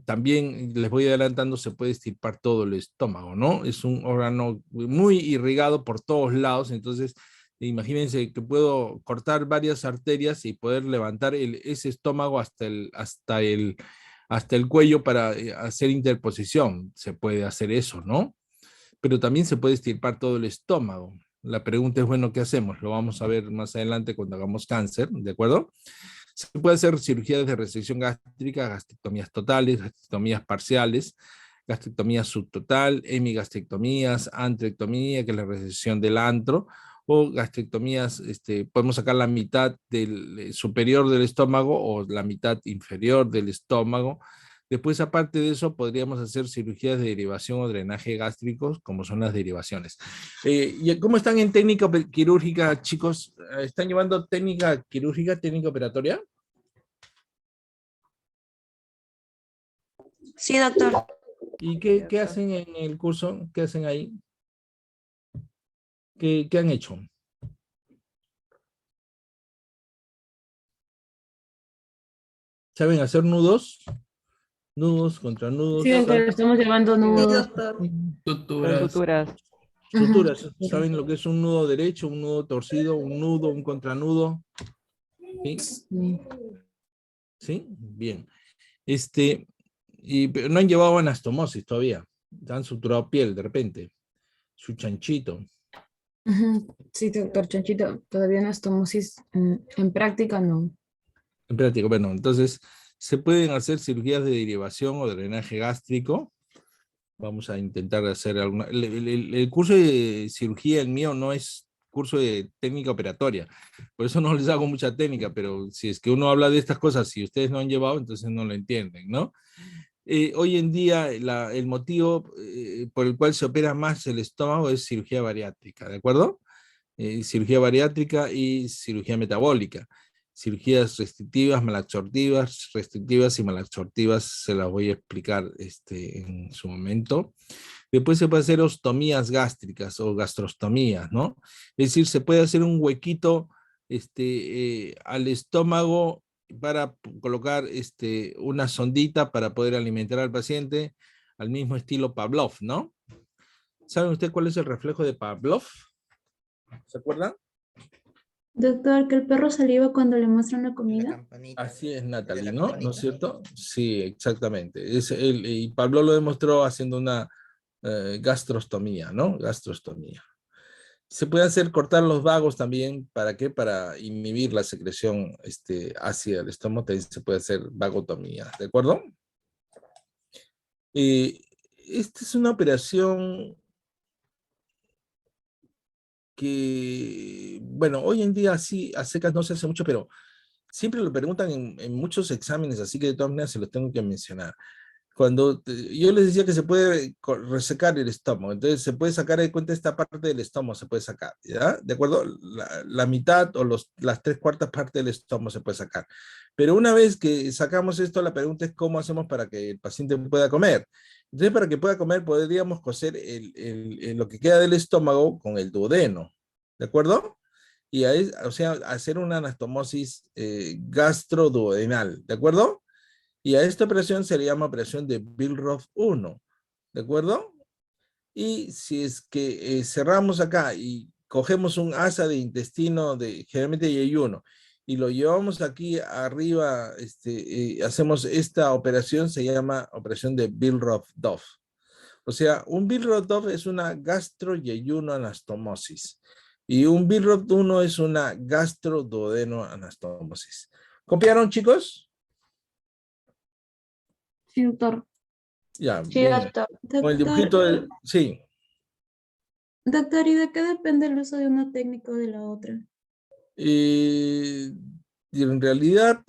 también les voy adelantando, se puede extirpar todo el estómago, ¿no? Es un órgano muy irrigado por todos lados, entonces imagínense que puedo cortar varias arterias y poder levantar ese estómago hasta el cuello para hacer interposición. Se puede hacer eso, ¿no? Pero también se puede extirpar todo el estómago, La pregunta es, bueno, ¿qué hacemos? Lo vamos a ver más adelante cuando hagamos cáncer, ¿de acuerdo? Se puede hacer cirugías de resección gástrica, gastrectomías totales, gastrectomías parciales, gastrectomía subtotal, hemigastrectomías, antrectomía, que es la resección del antro, o gastrectomías, podemos sacar la mitad del superior del estómago o la mitad inferior del estómago. Después, aparte de eso, podríamos hacer cirugías de derivación o drenaje gástricos, como son las derivaciones. ¿Y cómo están en técnica quirúrgica, chicos? ¿Están llevando técnica quirúrgica, técnica operatoria? Sí, doctor. ¿Y qué hacen en el curso? ¿Qué hacen ahí? ¿Qué han hecho? ¿Saben hacer nudos? Nudos contra nudos. Sí, doctor, estamos llevando Sí, nudos. doctor. Suturas. Suturas. Suturas. ¿Saben lo que es un nudo derecho, un nudo torcido, un nudo, un contranudo? ¿Sí? Sí. ¿Sí? Bien. Pero no han llevado anastomosis todavía. Han suturado piel de repente. Su chanchito. Ujú. Sí, doctor Chanchito, todavía no estomosis en práctica, no. En práctica, bueno, entonces se pueden hacer cirugías de derivación o drenaje gástrico. Vamos a intentar hacer alguna. El curso de cirugía, el mío, no es curso de técnica operatoria. Por eso no les hago mucha técnica, pero si es que uno habla de estas cosas, si ustedes no han llevado, entonces no lo entienden, ¿no? Hoy en día el motivo por el cual se opera más el estómago es cirugía bariátrica, ¿de acuerdo? Cirugía bariátrica y cirugía metabólica. Cirugías restrictivas y malabsortivas se las voy a explicar en su momento. Después se puede hacer ostomías gástricas o gastrostomías, ¿no? Es decir, se puede hacer un huequito al estómago para colocar una sondita para poder alimentar al paciente al mismo estilo Pavlov, ¿no? ¿Saben ustedes cuál es el reflejo de Pavlov? ¿Se acuerdan? Doctor, que el perro saliva cuando le muestran la La comida. campanita. Así es, El de Natalie, la ¿no? ¿No campanita. es cierto? Sí, exactamente. Y Pablo lo demostró haciendo una gastrostomía, ¿no? Gastrostomía. Se puede hacer cortar los vagos también, ¿para qué? Para inhibir la secreción ácida del estómago, también se puede hacer vagotomía, ¿de acuerdo? Esta es una operación que, bueno, hoy en día sí, a secas no se hace mucho, pero siempre lo preguntan en muchos exámenes, así que de todas maneras se los tengo que mencionar. Yo les decía que se puede resecar el estómago, entonces se puede sacar de cuenta esta parte del estómago, se puede sacar, ¿ya? ¿De acuerdo? La mitad o las 3/4 partes del estómago se puede sacar. Pero una vez que sacamos esto, la pregunta es cómo hacemos para que el paciente pueda comer. Entonces, para que pueda comer, podríamos coser lo que queda del estómago con el duodeno, ¿de acuerdo? Y ahí, o sea, hacer una anastomosis gastroduodenal, ¿de acuerdo? Y a esta operación se le llama operación de Billroth 1, ¿de acuerdo? Y si es que cerramos acá y cogemos un asa de intestino, generalmente hay uno, y lo llevamos aquí arriba, hacemos esta operación, se llama operación de Billroth-Duff. O sea, un Billroth-Duff es una gastro-yeyuno anastomosis. Y un Billroth 1 es una gastroduodeno anastomosis. ¿Copiaron, chicos? Sí, doctor. Ya, Sí, bien. doctor. Con el dibujito sí. Doctor, ¿y de qué depende el uso de una técnica o de la otra? Y en realidad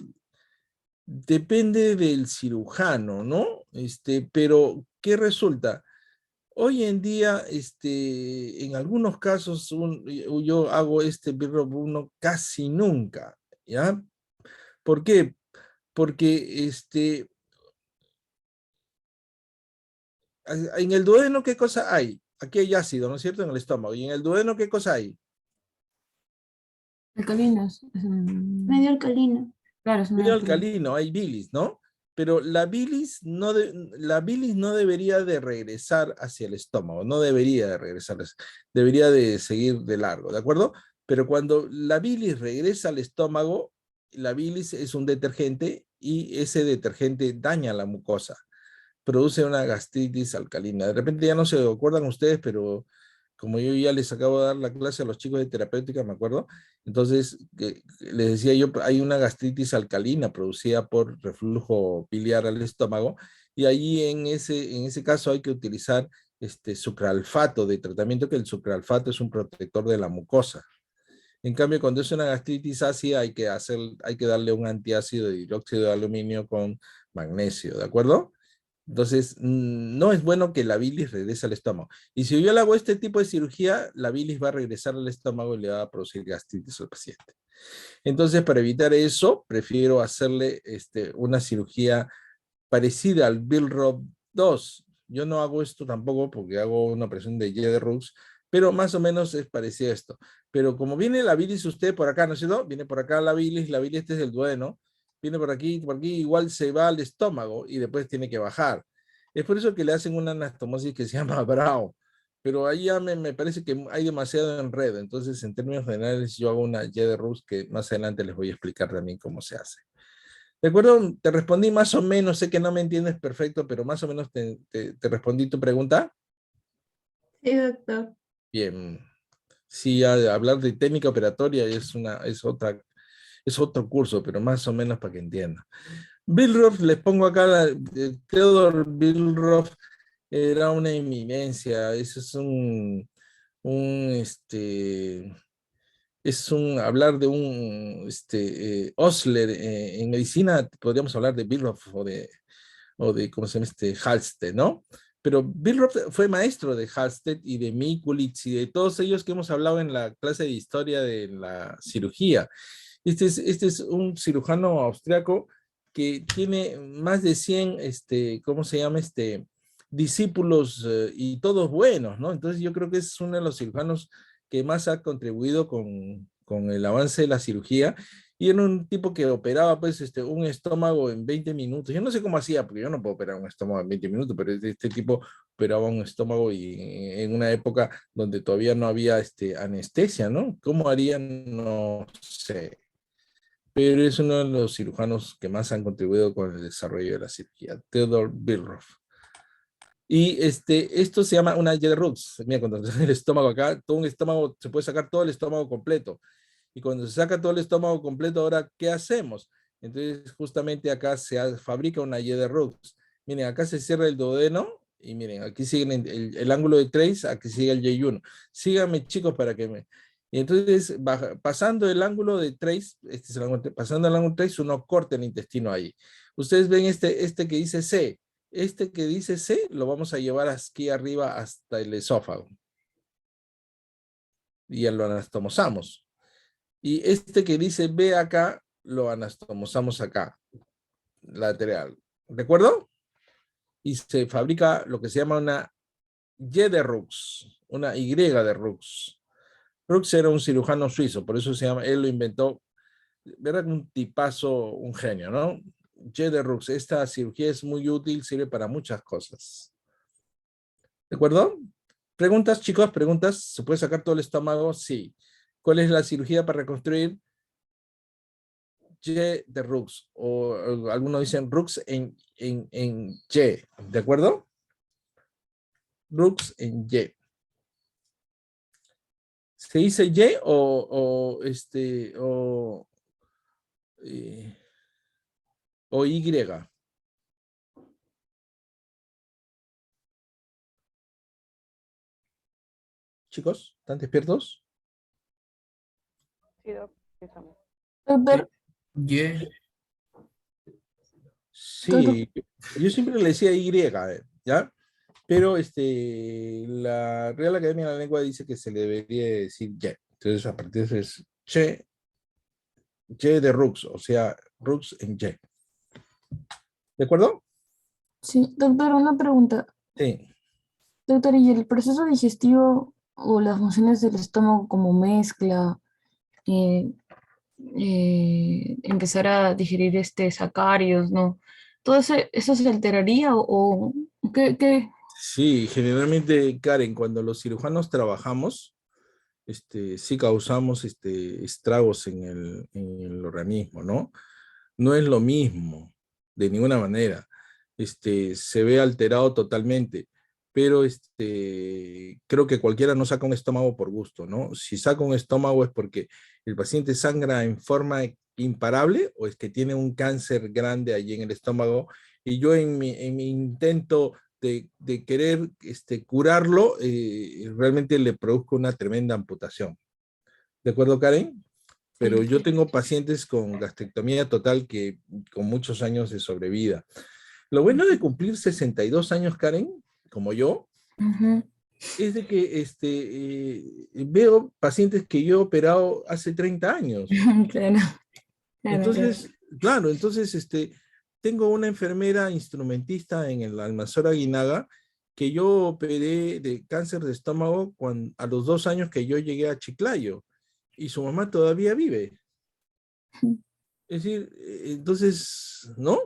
depende del cirujano, ¿no? Pero, ¿qué resulta? Hoy en día, en algunos casos, yo hago Billroth 1 casi nunca, ¿ya? ¿Por qué? Porque en el duodeno, ¿qué cosa hay? Aquí hay ácido, ¿no es cierto? En el estómago. ¿Y en el duodeno qué cosa hay? Alcalinos. Medio alcalino. Claro, es Medio medio alcalino. alcalino, hay bilis, ¿no? Pero la bilis no debería de regresar hacia el estómago, no debería de regresar, debería de seguir de largo, ¿de acuerdo? Pero cuando la bilis regresa al estómago, la bilis es un detergente y ese detergente daña la mucosa, produce una gastritis alcalina. De repente ya no se acuerdan ustedes, pero como yo ya les acabo de dar la clase a los chicos de terapéutica, me acuerdo, entonces les decía yo, hay una gastritis alcalina producida por reflujo biliar al estómago, y ahí en ese caso hay que utilizar sucralfato de tratamiento, que el sucralfato es un protector de la mucosa. En cambio, cuando es una gastritis ácida, hay que darle un antiácido de hidróxido de aluminio con magnesio, ¿de acuerdo? Entonces, no es bueno que la bilis regrese al estómago. Y si yo le hago este tipo de cirugía, la bilis va a regresar al estómago y le va a producir gastritis al paciente. Entonces, para evitar eso, prefiero hacerle una cirugía parecida al Billroth 2. Yo no hago esto tampoco porque hago una operación de Jederux, pero más o menos es parecido a esto. Pero como viene la bilis usted por acá, ¿no es cierto? Viene por acá la bilis este es el duodeno, viene por aquí, igual se va al estómago y después tiene que bajar. Es por eso que le hacen una anastomosis que se llama Brown, pero ahí ya me parece que hay demasiado enredo. Entonces, en términos generales, yo hago una Jederux que más adelante les voy a explicar también cómo se hace. ¿De acuerdo? Te respondí más o menos, sé que no me entiendes perfecto, pero más o menos te respondí tu pregunta. Sí, doctor. Bien. Sí, hablar de técnica operatoria es otro curso, pero más o menos para que entiendan. Billroth, les pongo acá, Theodore Billroth era una eminencia, eso hablar de un Osler en medicina, podríamos hablar de Billroth o de ¿cómo se llama Halsted, ¿no? Pero Billroth fue maestro de Halsted y de Mikulitz y de todos ellos que hemos hablado en la clase de historia de la cirugía. Este es un cirujano austriaco que tiene más de 100, ¿cómo se llama? Discípulos y todos buenos, ¿no? Entonces yo creo que es uno de los cirujanos que más ha contribuido con el avance de la cirugía, y era un tipo que operaba pues un estómago en 20 minutos. Yo no sé cómo hacía, porque yo no puedo operar un estómago en 20 minutos, pero este tipo operaba un estómago y en una época donde todavía no había anestesia, ¿no? ¿Cómo harían? No sé. Pero es uno de los cirujanos que más han contribuido con el desarrollo de la cirugía, Theodore Billroth. Y esto se llama una Jederux. Mira, cuando se el estómago acá, todo un estómago, se puede sacar todo el estómago completo. Y cuando se saca todo el estómago completo, ahora, ¿qué hacemos? Entonces, justamente acá se fabrica una Jederux. Miren, acá se cierra el duodeno, y miren, aquí siguen el ángulo de trace, aquí sigue el J1. Síganme, chicos, para que me... Y entonces, pasando el ángulo de trace, pasando el ángulo de trace, uno corta el intestino ahí. Ustedes ven este que dice C. Este que dice C lo vamos a llevar aquí arriba hasta el esófago. Y ya lo anastomosamos. Y este que dice B acá, lo anastomosamos acá, lateral. ¿De acuerdo? Y se fabrica lo que se llama una Y de Rux, una Y de Rux. Rux era un cirujano suizo, por eso se llama, él lo inventó, ¿verdad? Un tipazo, un genio, ¿no? Y de Rux, esta cirugía es muy útil, sirve para muchas cosas. ¿De acuerdo? ¿Preguntas, chicos? ¿Preguntas? ¿Se puede sacar todo el estómago? Sí. ¿Cuál es la cirugía para reconstruir? Y de Rux, o algunos dicen Rux en Y, ¿de acuerdo? Rux en Y. ¿Se dice Y o Y? Chicos, ¿están despiertos? Doctor, Y, Sí, yo siempre le decía Y, ¿ya? Pero la Real Academia de la Lengua dice que se le debería decir Y. Entonces, a partir de eso es Y de Rux, o sea, Rux en Y. ¿De acuerdo? sí, doctor, una pregunta. Sí. Doctor, ¿y el proceso digestivo o las funciones del estómago como mezcla, eh, empezar a digerir sacáridos, ¿no? ¿Todo eso se alteraría o qué? Sí, generalmente, Karen, cuando los cirujanos trabajamos, sí causamos estragos en el organismo, ¿no? No es lo mismo, de ninguna manera. Se ve alterado totalmente. pero creo que cualquiera no saca un estómago por gusto, ¿no? Si saca un estómago es porque el paciente sangra en forma imparable o es que tiene un cáncer grande allí en el estómago, y yo en mi intento de querer curarlo, realmente le produzco una tremenda amputación. ¿De acuerdo, Karen? Pero yo tengo pacientes con gastrectomía total que con muchos años de sobrevida. Lo bueno de cumplir 62 años, Karen, como yo, Ujú. es de que veo pacientes que yo he operado hace 30 años. Claro, claro, Entonces, claro, entonces tengo una enfermera instrumentista en el Almanzora Aguinaga que yo operé de cáncer de estómago a los 2 años que yo llegué a Chiclayo, y su mamá todavía vive. Es decir, entonces, ¿no?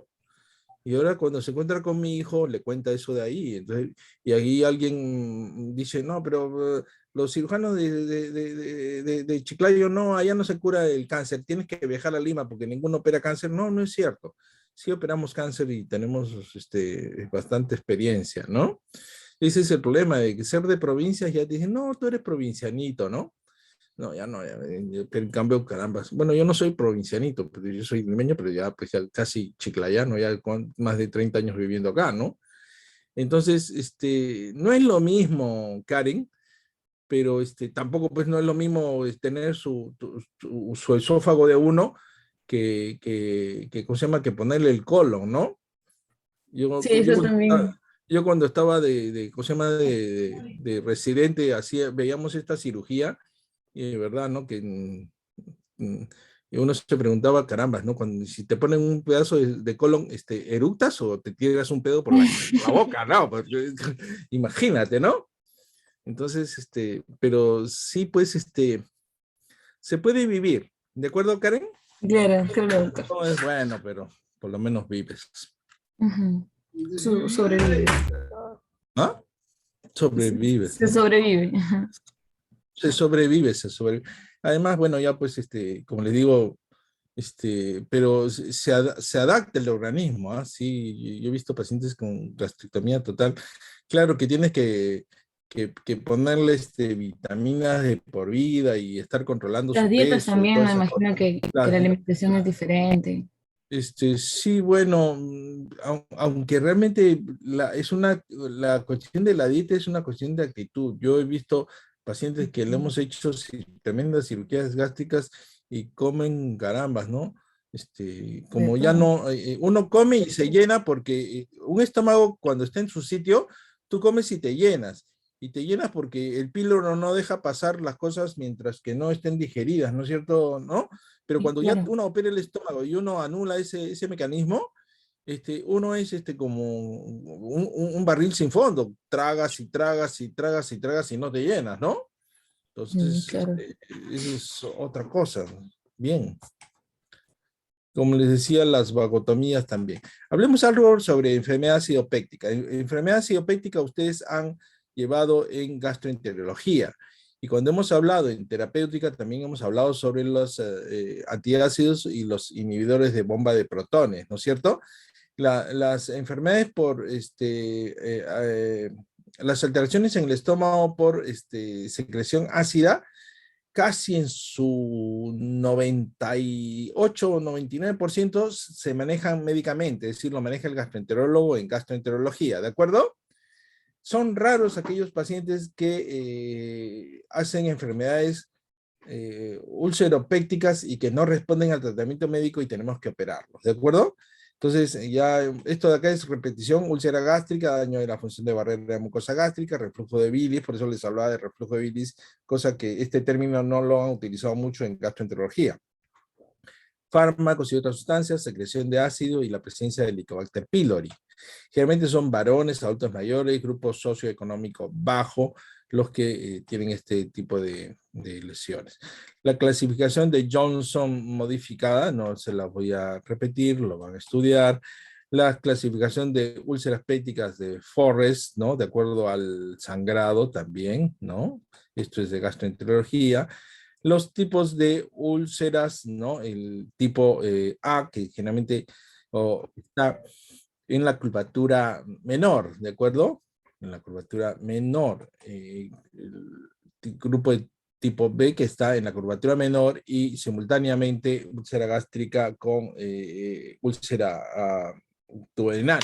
Y ahora cuando se encuentra con mi hijo, le cuenta eso de ahí. Entonces, y ahí alguien dice, no, pero los cirujanos de Chiclayo, no, allá no se cura el cáncer, tienes que viajar a Lima porque ninguno opera cáncer. No, no es cierto. Sí operamos cáncer y tenemos bastante experiencia, ¿no? Ese es el problema de que ser de provincias, ya te dicen, no, tú eres provincianito, ¿no? No, ya no, pero en cambio, caramba, bueno, yo no soy provincianito, pero yo soy limeño, pero ya, pues, ya casi chiclayano, ya con más de 30 años viviendo acá, ¿no? Entonces, no es lo mismo, Karen, pero tampoco, pues, no es lo mismo tener su esófago de uno ¿cómo se llama? Que ponerle el colon, ¿no? Yo, sí, yo, eso cuando también. estaba- yo cuando estaba ¿cómo se llama? De residente, veíamos esta cirugía, y de verdad, ¿no? Y uno se preguntaba, carambas, ¿no? Si te ponen un pedazo de colon, ¿eructas o te tiras un pedo por la boca? No, pues, imagínate, ¿no? Entonces, pero sí, pues, se puede vivir, ¿de acuerdo, Karen? Claro, claro, doctor. No es bueno, pero por lo menos vives. Ujú. Sobrevive. ¿Ah? Sobrevives, Se ¿no? sobrevive. Ajá. Se sobrevive. Además, bueno, ya pues, como les digo, pero se adapta el organismo, ¿ah? Sí, yo he visto pacientes con gastrectomía total. Claro que tienes que ponerle vitaminas de por vida y estar controlando Las su dietas peso y también, me todas esas cosas. imagino que Las la di- alimentación es diferente. sí, bueno, aunque realmente la cuestión de la dieta es una cuestión de actitud. Yo he visto pacientes que le hemos hecho tremendas cirugías gástricas y comen carambas, ¿no? De Como ya todo. no, uno come y se llena porque un estómago cuando está en su sitio, tú comes y te llenas. Y te llenas porque el píloro no deja pasar las cosas mientras que no estén digeridas, ¿no es cierto? ¿No? Pero Sí, cuando ya claro. uno opera el estómago y uno anula ese mecanismo, uno es como un barril sin fondo. Tragas y tragas y tragas y tragas y no te llenas, ¿no? Entonces, Claro. eso es otra cosa. Bien. Como les decía, las vagotomías también. Hablemos algo sobre enfermedad acidopéctica. Enfermedad acidopéctica ustedes han llevado en gastroenterología. Y cuando hemos hablado en terapéutica, también hemos hablado sobre los antiácidos y los inhibidores de bomba de protones, ¿no es cierto? Las enfermedades por las alteraciones en el estómago por secreción ácida, casi en su 98 o 99% se manejan médicamente, es decir, lo maneja el gastroenterólogo en gastroenterología, ¿de acuerdo? Son raros aquellos pacientes que hacen enfermedades ulceropécticas y que no responden al tratamiento médico y tenemos que operarlos, ¿de acuerdo? Entonces, ya esto de acá es repetición, úlcera gástrica, daño de la función de barrera de mucosa gástrica, reflujo de bilis, por eso les hablaba de reflujo de bilis, cosa que este término no lo han utilizado mucho en gastroenterología. Fármacos y otras sustancias, secreción de ácido y la presencia de Helicobacter pylori. Generalmente son varones, adultos mayores, grupo socioeconómico bajo, los que tienen este tipo de lesiones. La clasificación de Johnson modificada, no se la voy a repetir, lo van a estudiar. La clasificación de úlceras pépticas de Forrest, ¿no? De acuerdo al sangrado también, ¿no? Esto es de gastroenterología. Los tipos de úlceras, ¿no? El tipo A, que generalmente está en la curvatura menor, ¿de acuerdo? en la curvatura menor. El grupo de tipo B que está en la curvatura menor y simultáneamente úlcera gástrica con úlcera duodenal.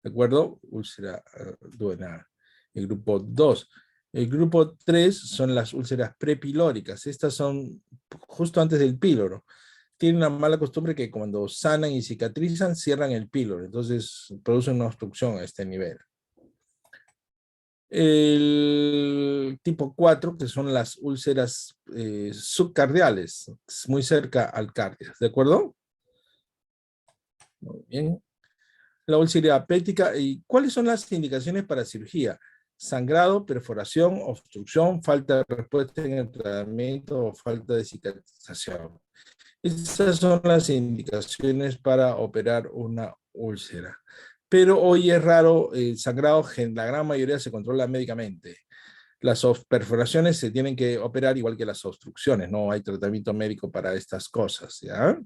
¿De acuerdo? Úlcera duodenal. El grupo 2. El grupo 3 son las úlceras prepilóricas. Estas son justo antes del píloro. Tienen una mala costumbre que cuando sanan y cicatrizan, cierran el píloro. Entonces, producen una obstrucción a este nivel. El tipo 4, que son las úlceras subcardiales, muy cerca al cardio. ¿De acuerdo? Muy bien. La úlcera péptica. ¿Y cuáles son las indicaciones para cirugía? Sangrado, perforación, obstrucción, falta de respuesta en el tratamiento o falta de cicatrización. Estas son las indicaciones para operar una úlcera. Pero hoy es raro el sangrado, la gran mayoría se controla médicamente. Las perforaciones se tienen que operar igual que las obstrucciones, no hay tratamiento médico para estas cosas, ¿ya?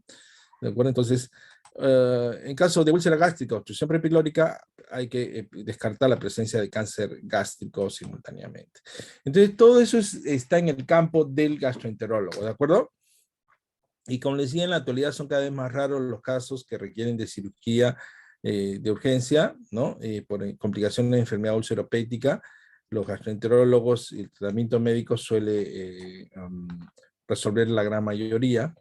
¿De acuerdo? Entonces, en caso de úlcera gástrica o obstrucción prepilórica, hay que descartar la presencia de cáncer gástrico simultáneamente. Entonces, todo eso está en el campo del gastroenterólogo, ¿de acuerdo? Y como les decía, en la actualidad son cada vez más raros los casos que requieren de cirugía de urgencia, ¿no? Por complicación de enfermedad ulceropética. Los gastroenterólogos y el tratamiento médico suele resolver la gran mayoría.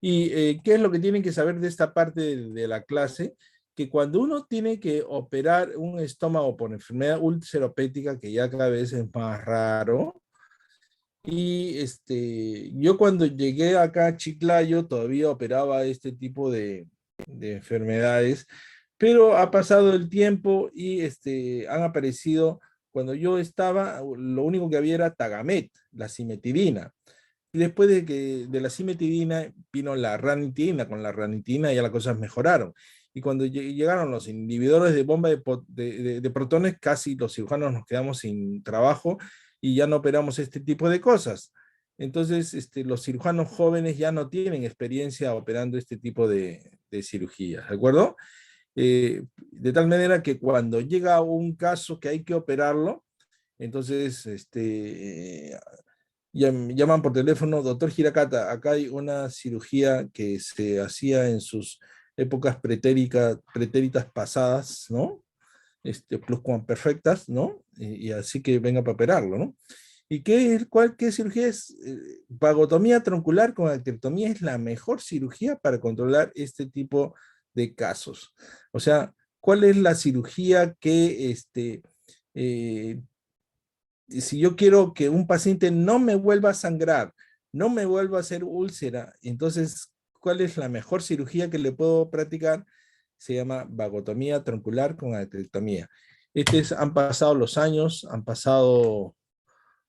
¿Y qué es lo que tienen que saber de esta parte de la clase? Que cuando uno tiene que operar un estómago por enfermedad ulceropética, que ya cada vez es más raro, y yo cuando llegué acá a Chiclayo todavía operaba este tipo de enfermedades, pero ha pasado el tiempo y han aparecido, cuando yo estaba, lo único que había era Tagamet, la cimetidina. Y después de la cimetidina vino la ranitidina. Con la ranitidina ya las cosas mejoraron. Y cuando llegaron los inhibidores de bomba de protones, casi los cirujanos nos quedamos sin trabajo y ya no operamos este tipo de cosas. Entonces, los cirujanos jóvenes ya no tienen experiencia operando este tipo de cirugías, ¿de acuerdo? De tal manera que cuando llega un caso que hay que operarlo, entonces, llaman por teléfono, doctor Hiracata, acá hay una cirugía que se hacía en sus épocas pretéritas pasadas, ¿no? Pluscuamperfectas, ¿no? Y así que venga para operarlo, ¿no? ¿Y qué cirugía es? Vagotomía troncular con atelectomía es la mejor cirugía para controlar este tipo de casos. O sea, ¿cuál es la cirugía que si yo quiero que un paciente no me vuelva a sangrar, no me vuelva a hacer úlcera, entonces, ¿cuál es la mejor cirugía que le puedo practicar? Se llama vagotomía troncular con atelectomía. Han pasado los años, han pasado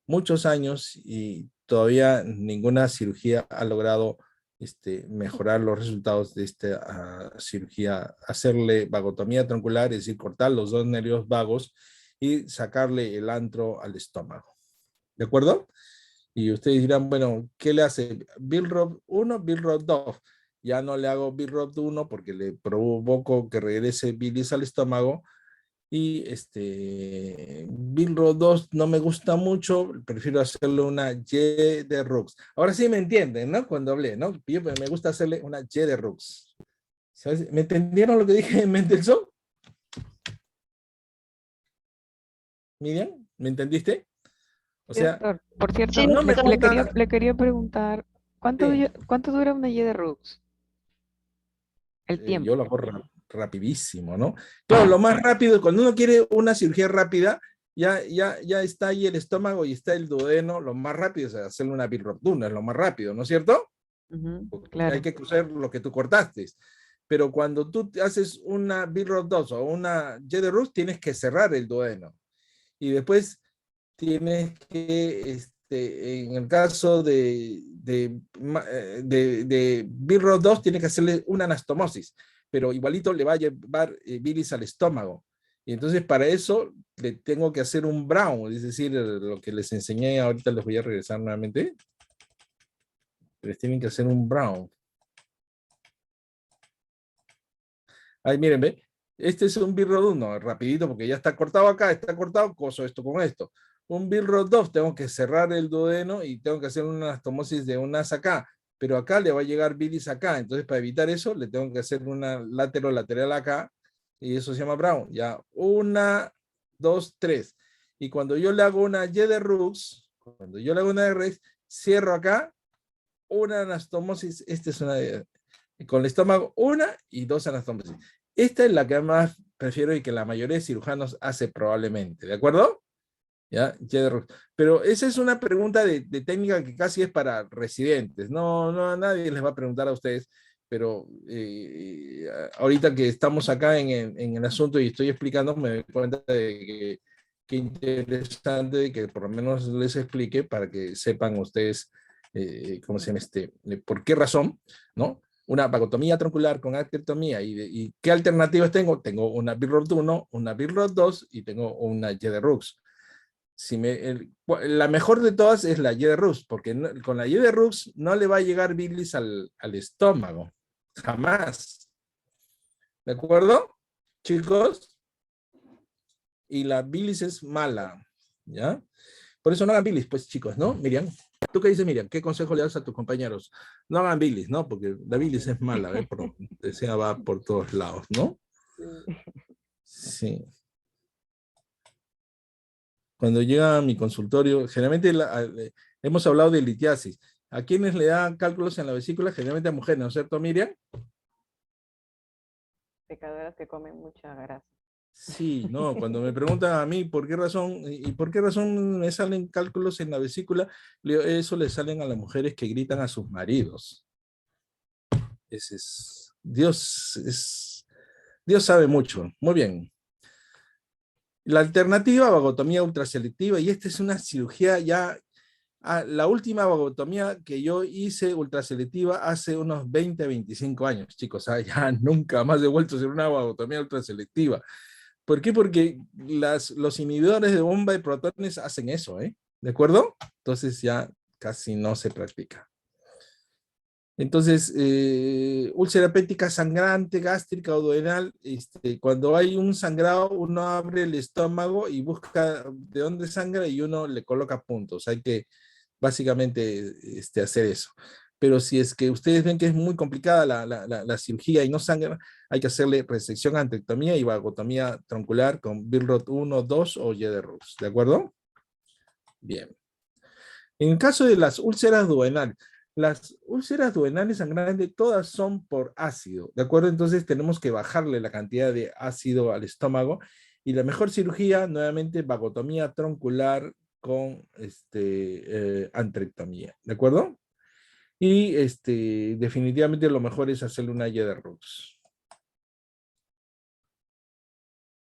muchos años y todavía ninguna cirugía ha logrado mejorar los resultados de esta cirugía. Hacerle vagotomía troncular, es decir, cortar los dos nervios vagos y sacarle el antro al estómago. ¿De acuerdo? Y ustedes dirán, bueno, ¿qué le hace? Billrob 1, Billrob 2. Ya no le hago Billrob 1 porque le provoco que regrese bilis al estómago. Y Billrob 2 no me gusta mucho, prefiero hacerle una Y de Rux. Ahora sí me entienden, ¿no? Cuando hablé, ¿no? Me gusta hacerle una Y de Rux. ¿Sabes? ¿Me entendieron lo que dije en Mendelssohn? Miriam, ¿me entendiste? O sea, Doctor, por cierto, Sí, no me gusta. le quería preguntar, Sí. ¿cuánto dura una Y de Rux? El tiempo. Yo lo hago rapidísimo, ¿no? Claro, lo más rápido, cuando uno quiere una cirugía rápida, ya está ahí el estómago y está el duodeno, lo más rápido es hacerle una bilirrubina, es lo más rápido, ¿no es cierto? Claro. Hay que coser lo que tú cortaste. Pero cuando tú haces una Billrob 2 o una Y de Rux, tienes que cerrar el duodeno. Y después tienes que, en el caso de Billrob 2, tienes que hacerle una anastomosis, pero igualito le va a llevar bilis al estómago. Y entonces para eso le tengo que hacer un Brown, es decir, lo que les enseñé, ahorita les voy a regresar nuevamente. Les tienen que hacer un Brown. Ahí miren, ve. Este es un Bilrod 1, rapidito, porque ya está cortado acá, está cortado, coso esto con esto. Un Bilrod 2, tengo que cerrar el duodeno y tengo que hacer una anastomosis de un as acá, pero acá le va a llegar bilis acá, entonces para evitar eso le tengo que hacer una lateral acá, y eso se llama Brown. Ya, 1, 2, 3. Y cuando yo le hago una Y de Rux, cierro acá, una anastomosis, esta es una con el estómago, 1 y 2 anastomosis. Esta es la que más prefiero y que la mayoría de cirujanos hace probablemente, ¿de acuerdo? ¿Ya? Pero esa es una pregunta de técnica que casi es para residentes. No, nadie les va a preguntar a ustedes, pero ahorita que estamos acá en el asunto y estoy explicando, me doy cuenta de que interesante que por lo menos les explique para que sepan ustedes, ¿cómo se llama por qué razón, ¿no? Una vagotomía troncular con artrectomía y qué alternativas tengo. Tengo una Bilrod 1, una Bilrod 2 y tengo una Y de Rux. La mejor de todas es la Y de Rux, porque con la Y de Rux no le va a llegar bilis al estómago, jamás. ¿De acuerdo, chicos? Y la bilis es mala, ¿ya? Por eso no hagan bilis, pues, chicos, ¿no? Miriam, ¿tú qué dices, Miriam? ¿Qué consejo le das a tus compañeros? No hagan bilis, ¿no? Porque la bilis es mala, ¿eh? Va por todos lados, ¿no? Sí. Cuando llega a mi consultorio, generalmente hemos hablado de litiasis. ¿A quiénes le dan cálculos en la vesícula? Generalmente a mujeres, ¿no es cierto, Miriam? Pecadoras que comen mucha grasa. Sí, no, cuando me preguntan a mí por qué razón, y por qué razón me salen cálculos en la vesícula, eso le salen a las mujeres que gritan a sus maridos. Dios sabe mucho. Muy bien. La alternativa, vagotomía ultraselectiva, y esta es una cirugía ya, la última vagotomía que yo hice ultraselectiva hace unos 20, 25 años, chicos, ya nunca más he vuelto a hacer una vagotomía ultraselectiva. ¿Por qué? Porque los inhibidores de bomba de protones hacen eso, ¿eh? ¿De acuerdo? Entonces ya casi no se practica. Entonces, úlcera péptica sangrante, gástrica o duodenal, cuando hay un sangrado, uno abre el estómago y busca de dónde sangra y uno le coloca puntos. Hay que básicamente hacer eso. Pero si es que ustedes ven que es muy complicada la cirugía y no sangra, hay que hacerle resección, antrectomía y vagotomía troncular con Bilrod 1, 2 o Y de Rux. ¿De acuerdo? Bien. En el caso de las úlceras duodenales, las úlceras duodenales sangrantes todas son por ácido, ¿de acuerdo? Entonces tenemos que bajarle la cantidad de ácido al estómago y la mejor cirugía, nuevamente, vagotomía troncular con antrectomía, ¿de acuerdo? Y definitivamente lo mejor es hacerle una Y de Rux.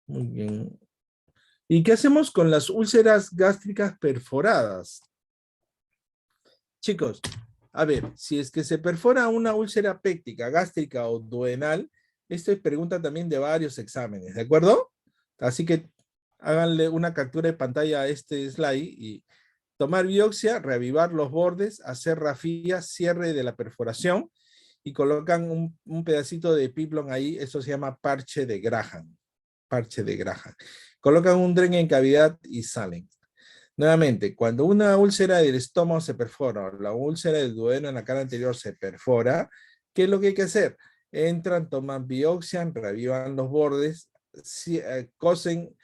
Muy bien. ¿Y qué hacemos con las úlceras gástricas perforadas? Chicos, a ver, si es que se perfora una úlcera péptica, gástrica o duodenal, esto es pregunta también de varios exámenes, ¿de acuerdo? Así que háganle una captura de pantalla a este slide y tomar biopsia, reavivar los bordes, hacer rafía, cierre de la perforación y colocan un pedacito de piplon ahí, eso se llama parche de Graham. Parche de Graham. Colocan un dren en cavidad y salen. Nuevamente, cuando una úlcera del estómago se perfora, o la úlcera del duodeno en la cara anterior se perfora, ¿qué es lo que hay que hacer? Entran, toman biopsia, reavivan los bordes, cosen,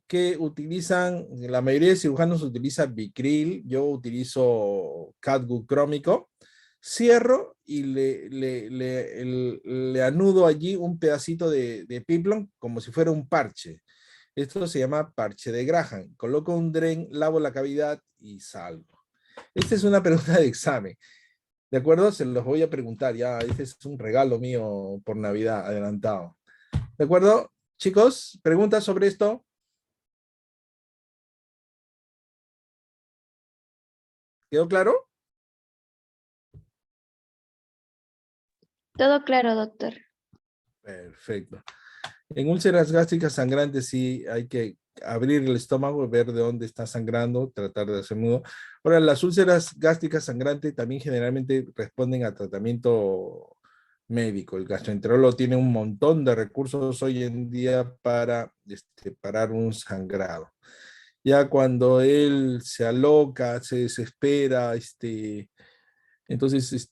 que utilizan, la mayoría de cirujanos utiliza Bicril, yo utilizo catgut crómico, cierro y le anudo allí un pedacito de piplon como si fuera un parche. Esto se llama parche de Graham. Coloco un dren, lavo la cavidad y salgo. Esta es una pregunta de examen. ¿De acuerdo? Se los voy a preguntar ya. Este es un regalo mío por Navidad adelantado. ¿De acuerdo? Chicos, ¿preguntas sobre esto? ¿Quedó claro? Todo claro, doctor. Perfecto. En úlceras gástricas sangrantes sí hay que abrir el estómago, ver de dónde está sangrando, tratar de hacer nudo. Ahora, las úlceras gástricas sangrantes también generalmente responden a tratamiento médico. El gastroenterólogo tiene un montón de recursos hoy en día para parar un sangrado. Ya cuando él se aloca, se desespera, entonces,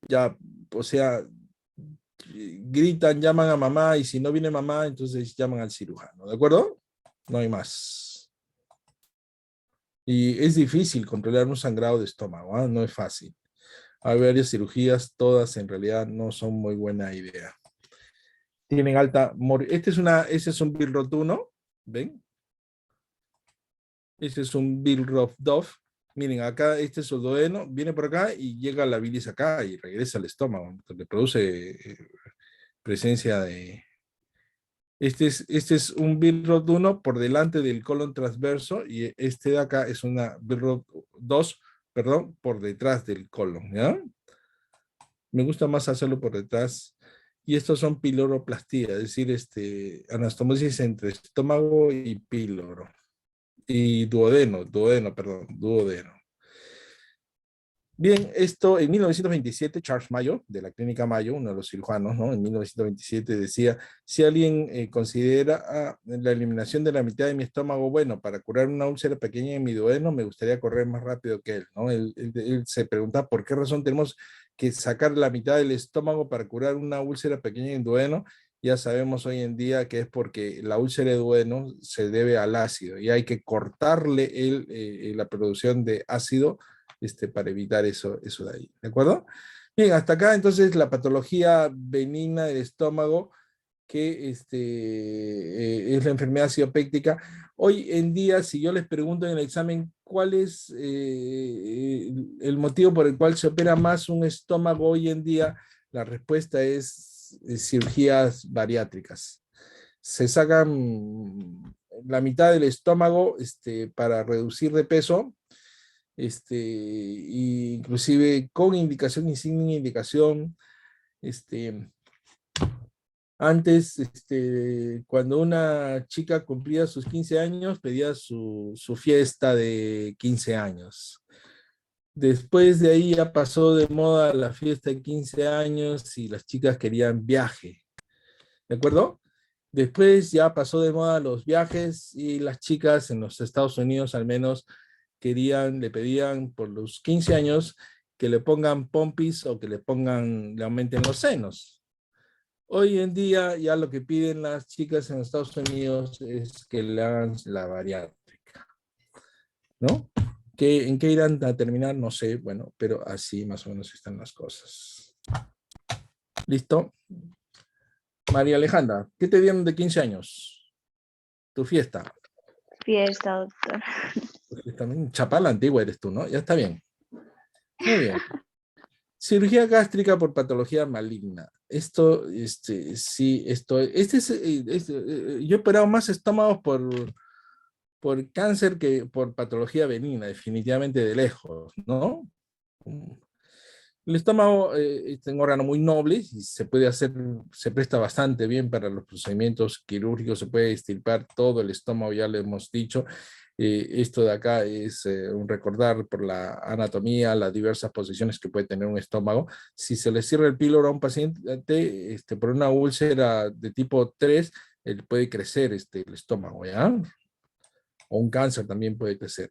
ya, o sea, gritan, llaman a mamá, y si no viene mamá, entonces llaman al cirujano, ¿de acuerdo? No hay más. Y es difícil controlar un sangrado de estómago, ¿ah? No es fácil. Hay varias cirugías, todas en realidad no son muy buena idea. Tienen alta... Este es un bilrotuno, ¿ven? Este es un Billroth-Dove. Miren, acá este es el duodeno, viene por acá y llega la bilis acá y regresa al estómago. Le produce presencia de... Este es un Billroth 1 por delante del colon transverso y este de acá es una Billroth 2, perdón, por detrás del colon, ¿ya? Me gusta más hacerlo por detrás. Y estos son piloroplastías, es decir, anastomosis entre estómago y píloro. Y duodeno. Bien, esto en 1927, Charles Mayo, de la Clínica Mayo, uno de los cirujanos, ¿no? En 1927 decía, si alguien considera la eliminación de la mitad de mi estómago, bueno, para curar una úlcera pequeña en mi duodeno, me gustaría correr más rápido que él, ¿no? Él se pregunta por qué razón tenemos que sacar la mitad del estómago para curar una úlcera pequeña en duodeno. Ya sabemos hoy en día que es porque la úlcera de duodeno se debe al ácido y hay que cortarle la producción de ácido para evitar eso de ahí, ¿de acuerdo? Bien, hasta acá entonces la patología benigna del estómago, que es la enfermedad acidopéctica. Hoy en día, si yo les pregunto en el examen cuál es el motivo por el cual se opera más un estómago hoy en día, la respuesta es cirugías bariátricas. Se sacan la mitad del estómago para reducir de peso, inclusive con indicación y sin indicación. Antes, cuando una chica cumplía sus 15 años, pedía su fiesta de 15 años. Después de ahí ya pasó de moda la fiesta de 15 años y las chicas querían viaje, ¿de acuerdo? Después ya pasó de moda los viajes y las chicas en los Estados Unidos al menos le pedían por los 15 años que le pongan pompis o que le aumenten los senos. Hoy en día ya lo que piden las chicas en Estados Unidos es que le hagan la bariátrica, ¿no? ¿En qué irán a terminar? No sé, bueno, pero así más o menos están las cosas. ¿Listo? María Alejandra, ¿qué te dieron de 15 años? Tu fiesta. Fiesta, doctor. También chapala antigua eres tú, ¿no? Ya está bien. Muy bien. Cirugía gástrica por patología maligna. Esto, sí, yo he operado más estómagos por cáncer que por patología benigna, definitivamente de lejos, ¿no? El estómago es un órgano muy noble y se presta bastante bien para los procedimientos quirúrgicos, se puede extirpar todo el estómago, ya lo hemos dicho. Esto de acá es un recordar por la anatomía, las diversas posiciones que puede tener un estómago. Si se le cierra el píloro a un paciente por una úlcera de tipo 3, él puede crecer el estómago, ¿ya? O un cáncer también puede crecer.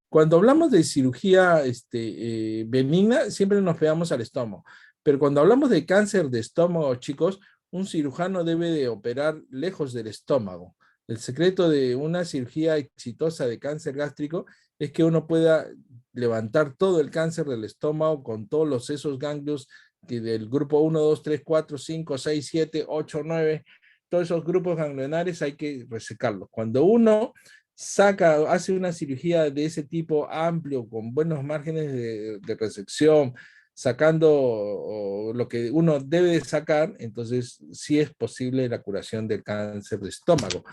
Cuando hablamos de cirugía benigna, siempre nos pegamos al estómago. Pero cuando hablamos de cáncer de estómago, chicos, un cirujano debe de operar lejos del estómago. El secreto de una cirugía exitosa de cáncer gástrico es que uno pueda levantar todo el cáncer del estómago con todos esos ganglios del grupo 1, 2, 3, 4, 5, 6, 7, 8, 9, todos esos grupos ganglionares hay que resecarlos. Cuando uno hace una cirugía de ese tipo amplio, con buenos márgenes de resección, sacando lo que uno debe de sacar, entonces sí es posible la curación del cáncer de estómago.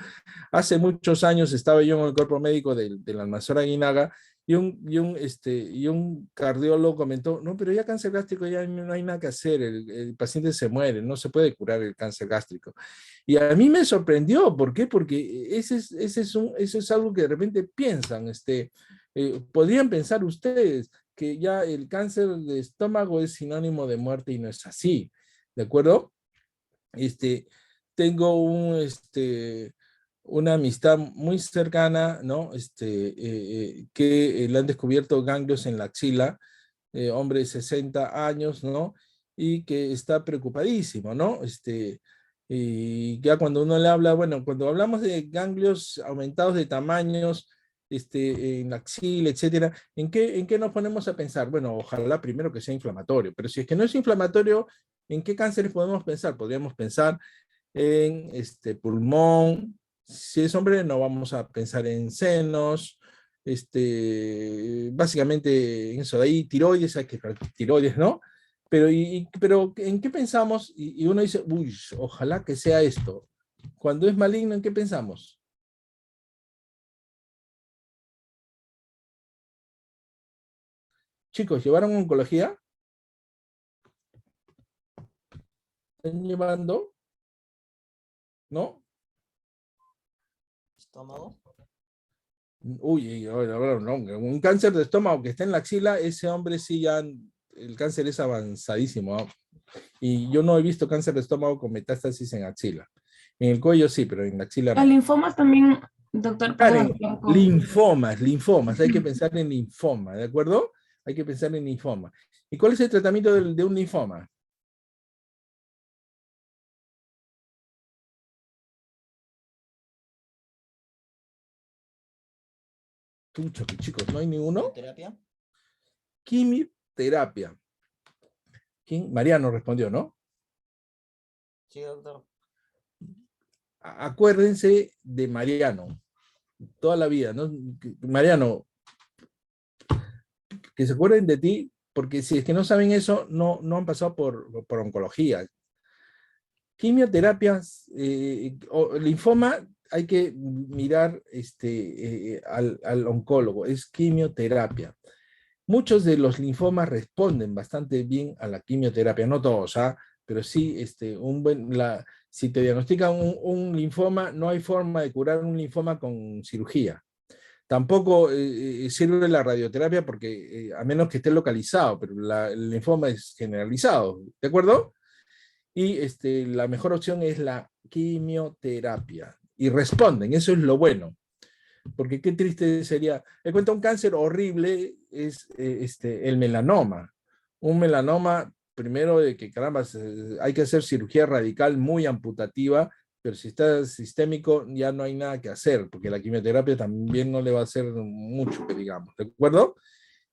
Hace muchos años estaba yo en el cuerpo médico del Almanzora Aguinaga y un cardiólogo comentó, no, pero ya cáncer gástrico ya no hay nada que hacer, el paciente se muere, no se puede curar el cáncer gástrico. Y a mí me sorprendió, ¿por qué? Porque eso es algo que de repente piensan, podrían pensar ustedes que ya el cáncer de estómago es sinónimo de muerte y no es así. ¿de acuerdo? Tengo una amistad muy cercana, ¿no? Que le han descubierto ganglios en la axila, hombre de 60 años, ¿no? Y que está preocupadísimo, ¿no? Y ya cuando uno le habla, bueno, cuando hablamos de ganglios aumentados de tamaños, en la axila, etcétera, ¿en qué nos ponemos a pensar? Bueno, ojalá primero que sea inflamatorio, pero si es que no es inflamatorio, ¿en qué cánceres podemos pensar? Podríamos pensar en pulmón. Si es hombre, no vamos a pensar en senos, básicamente en eso de ahí, tiroides, hay que tiroides, ¿no? Pero ¿en qué pensamos? Y uno dice, uy, ojalá que sea esto. Cuando es maligno, ¿en qué pensamos? Chicos, ¿llevaron oncología? ¿Están llevando? ¿No? ¿Estómago? Uy, ahora no, un cáncer de estómago que está en la axila, ese hombre sí ya, el cáncer es avanzadísimo, ¿no? Y yo no he visto cáncer de estómago con metástasis en axila. En el cuello sí, pero en la axila El no. linfomas también, doctor, Karen, perdón. linfomas, hay que pensar en linfoma, ¿de acuerdo? Hay que pensar en linfoma. ¿Y cuál es el tratamiento de un linfoma? Chucho, chicos, ¿no hay ninguno? ¿Terapia? Quimioterapia. Mariano respondió, ¿no? Sí, doctor. Acuérdense de Mariano, toda la vida, ¿no? Mariano, que se acuerden de ti, porque si es que no saben eso, no han pasado por oncología. Quimioterapias, o linfoma, hay que mirar al oncólogo, es quimioterapia. Muchos de los linfomas responden bastante bien a la quimioterapia, no todos, ¿ah? Pero sí, si te diagnostican un linfoma, no hay forma de curar un linfoma con cirugía. Tampoco sirve la radioterapia porque, a menos que esté localizado, pero el linfoma es generalizado, ¿de acuerdo? Y la mejor opción es la quimioterapia. Y responden, eso es lo bueno. Porque qué triste sería. Le cuento un cáncer horrible, es el melanoma. Un melanoma, primero de que caramba, hay que hacer cirugía radical muy amputativa, pero si está sistémico ya no hay nada que hacer, porque la quimioterapia también no le va a hacer mucho, que digamos, ¿de acuerdo?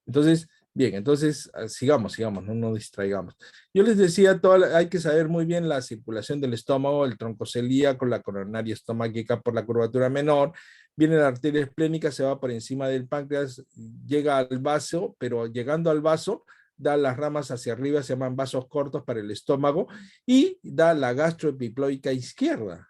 Entonces, bien, entonces sigamos, no nos distraigamos. Yo les decía, hay que saber muy bien la circulación del estómago, el tronco celíaco, la coronaria estomáquica por la curvatura menor, viene la arteria esplénica, se va por encima del páncreas, llega al vaso, pero llegando al vaso, da las ramas hacia arriba, se llaman vasos cortos para el estómago, y da la gastroepiploica izquierda.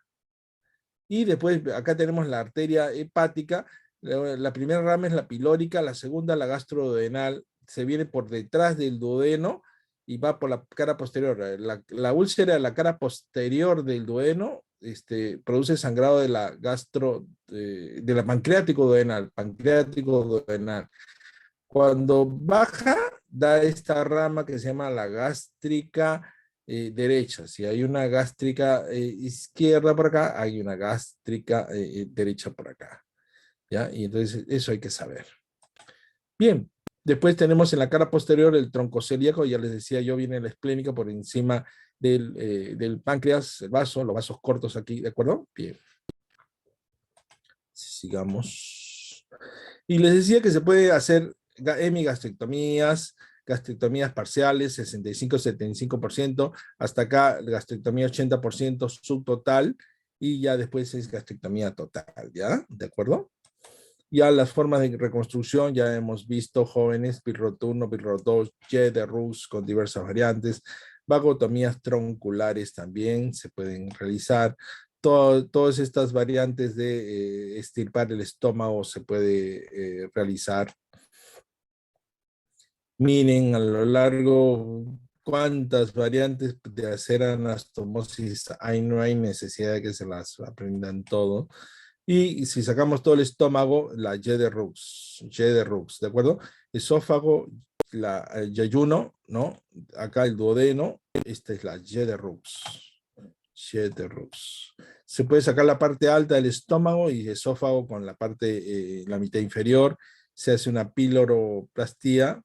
Y después acá tenemos la arteria hepática, la primera rama es la pilórica, la segunda la gastroduodenal, se viene por detrás del duodeno y va por la cara posterior. La úlcera de la cara posterior del duodeno produce sangrado de la de la pancreático duodenal. Cuando baja, da esta rama que se llama la gástrica derecha. Si hay una gástrica izquierda por acá, hay una gástrica derecha por acá. ¿Ya? Y entonces eso hay que saber. Bien, después tenemos en la cara posterior el tronco celíaco, ya les decía yo, viene la esplénica por encima del páncreas, el vaso, los vasos cortos aquí, ¿de acuerdo? Bien. Sigamos. Y les decía que se puede hacer hemigastrectomías, gastrectomías parciales, 65-75%, hasta acá gastrectomía 80% subtotal, y ya después es gastrectomía total, ¿ya? ¿De acuerdo? Ya las formas de reconstrucción, ya hemos visto jóvenes, Pilrot 1, Pilrot 2, Y de Rux con diversas variantes, vagotomías tronculares también se pueden realizar. Todas estas variantes de extirpar el estómago se puede realizar. Miren a lo largo cuántas variantes de hacer anastomosis hay, no hay necesidad de que se las aprendan todo. Y si sacamos todo el estómago, la Y de Rux, ¿de acuerdo? Esófago, el yeyuno, ¿no? Acá el duodeno, esta es la Y de Rux. Y de Rux. Se puede sacar la parte alta del estómago y esófago con la parte, la mitad inferior. Se hace una piloroplastia.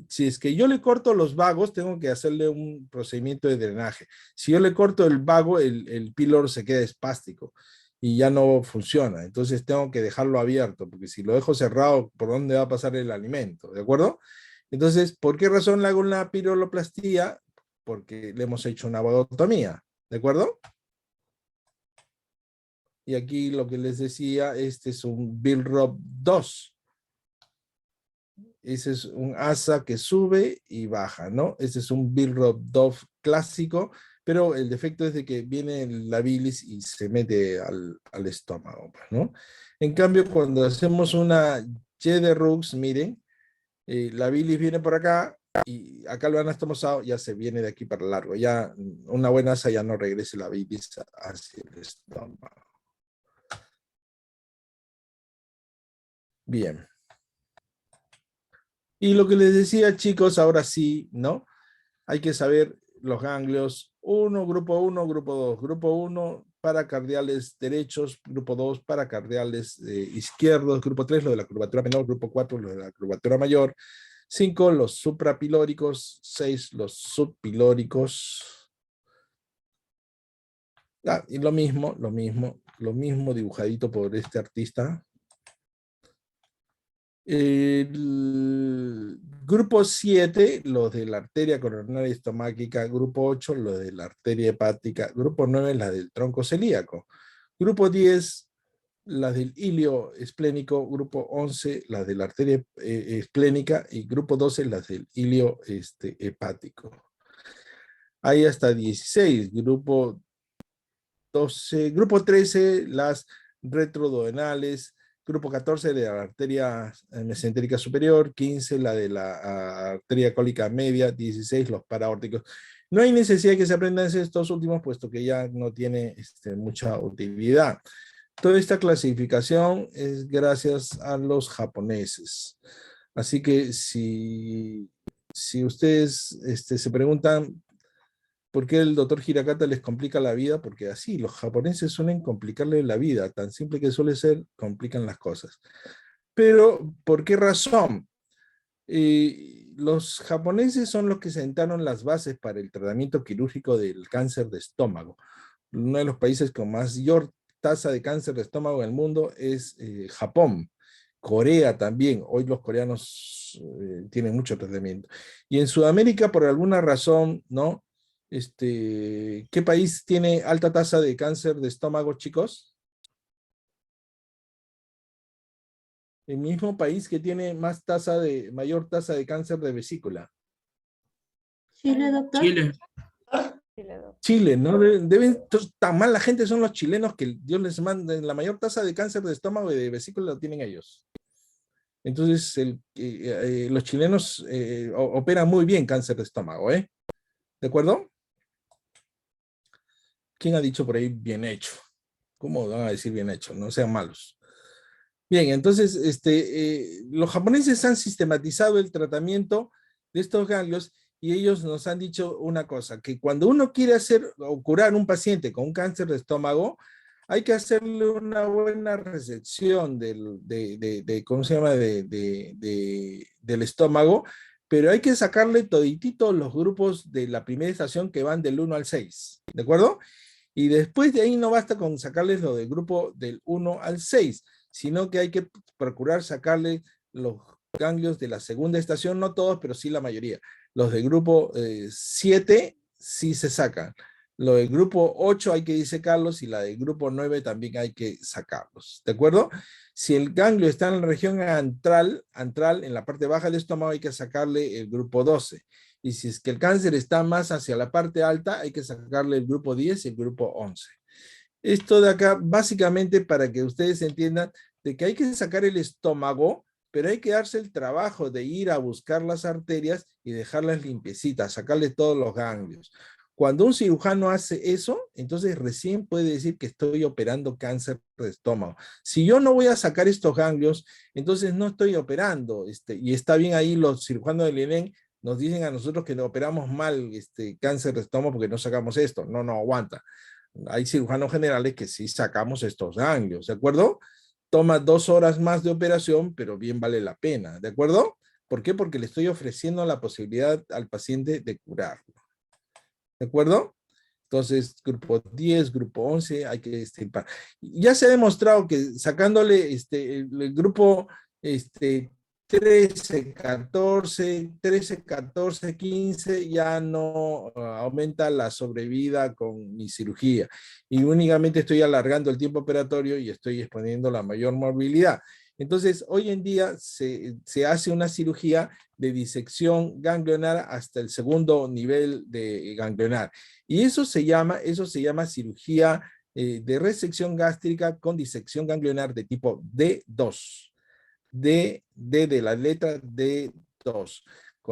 Si es que yo le corto los vagos, tengo que hacerle un procedimiento de drenaje. Si yo le corto el vago, el píloro se queda espástico y ya no funciona. Entonces tengo que dejarlo abierto, porque si lo dejo cerrado, ¿por dónde va a pasar el alimento? ¿De acuerdo? Entonces, ¿por qué razón le hago una piloroplastia? Porque le hemos hecho una vagotomía. ¿De acuerdo? Y aquí lo que les decía, este es un Billroth 2. Ese es un asa que sube y baja, ¿no? Este es un Billroth 2 clásico, pero el defecto es de que viene la bilis y se mete al estómago, ¿no? En cambio, cuando hacemos una Y de Rux, miren, la bilis viene por acá y acá lo anastomosado ya se viene de aquí para largo. Ya una buena asa ya no regrese la bilis hacia el estómago. Bien. Y lo que les decía, chicos, ahora sí, ¿no? Hay que saber los ganglios 1, grupo 1, grupo 2. Grupo 1, paracardiales derechos. Grupo 2, paracardiales izquierdos. Grupo 3, lo de la curvatura menor. Grupo 4, lo de la curvatura mayor. 5, los suprapilóricos. 6, los subpilóricos. Y lo mismo dibujadito por este artista. El grupo 7, los de la arteria coronaria estomáquica. Grupo 8, los de la arteria hepática. Grupo 9, la del tronco celíaco. Grupo 10, las del ilio esplénico. Grupo 11, las de la arteria esplénica. Y grupo 12, las del ilio hepático. Hay hasta 16. Grupo 12, grupo 13, las retroduodenales. Grupo 14, de la arteria mesentérica superior. 15, la de la arteria cólica media. 16, los paraórticos. No hay necesidad de que se aprendan estos últimos, puesto que ya no tiene mucha utilidad. Toda esta clasificación es gracias a los japoneses. Así que si ustedes se preguntan ¿por qué el doctor Hirakata les complica la vida? Porque así, los japoneses suelen complicarle la vida, tan simple que suele ser, complican las cosas. Pero, ¿por qué razón? Los japoneses son los que sentaron las bases para el tratamiento quirúrgico del cáncer de estómago. Uno de los países con mayor tasa de cáncer de estómago en el mundo es Japón. Corea también. Hoy los coreanos tienen mucho tratamiento. Y en Sudamérica, por alguna razón, ¿no? ¿Qué país tiene alta tasa de cáncer de estómago, chicos? El mismo país que tiene mayor tasa de cáncer de vesícula. Chile, doctor. Chile. Chile, ¿no? Tan mal la gente son los chilenos que Dios les manda, la mayor tasa de cáncer de estómago y de vesícula lo tienen ellos. Entonces, los chilenos operan muy bien cáncer de estómago, ¿De acuerdo? ¿Quién ha dicho por ahí bien hecho? ¿Cómo van a decir bien hecho? No sean malos. Bien, entonces, los japoneses han sistematizado el tratamiento de estos ganglios y ellos nos han dicho una cosa, que cuando uno quiere hacer o curar un paciente con un cáncer de estómago, hay que hacerle una buena resección ¿cómo se llama? Del estómago, pero hay que sacarle todititos los grupos de la primera estación que van del 1 al 6, ¿de acuerdo? Y después de ahí no basta con sacarles lo del grupo del 1 al 6, sino que hay que procurar sacarle los ganglios de la segunda estación, no todos, pero sí la mayoría. Los del grupo 7 sí se sacan. Lo del grupo 8 hay que disecarlos y la del grupo 9 también hay que sacarlos, ¿de acuerdo? Si el ganglio está en la región antral, en la parte baja del estómago, hay que sacarle el grupo 12. Y si es que el cáncer está más hacia la parte alta, hay que sacarle el grupo 10 y el grupo 11. Esto de acá, básicamente para que ustedes entiendan de que hay que sacar el estómago, pero hay que darse el trabajo de ir a buscar las arterias y dejarlas limpiecitas, sacarle todos los ganglios. Cuando un cirujano hace eso, entonces recién puede decir que estoy operando cáncer de estómago. Si yo no voy a sacar estos ganglios, entonces no estoy operando. Y está bien ahí, los cirujanos del INEM nos dicen a nosotros que operamos mal cáncer de estómago porque no sacamos esto. No, no, aguanta. Hay cirujanos generales que sí sacamos estos ganglios, ¿de acuerdo? Toma 2 horas más de operación, pero bien vale la pena, ¿de acuerdo? ¿Por qué? Porque le estoy ofreciendo la posibilidad al paciente de curarlo. ¿De acuerdo? Entonces, grupo 10, grupo 11, hay que extirpar. Ya se ha demostrado que sacándole el grupo 13, 14, 15, ya no aumenta la sobrevida con mi cirugía. Y únicamente estoy alargando el tiempo operatorio y estoy exponiendo la mayor morbilidad. Entonces, hoy en día se hace una cirugía de disección ganglionar hasta el segundo nivel de ganglionar. Y eso se llama cirugía de resección gástrica con disección ganglionar de tipo D2. D de la letra D2.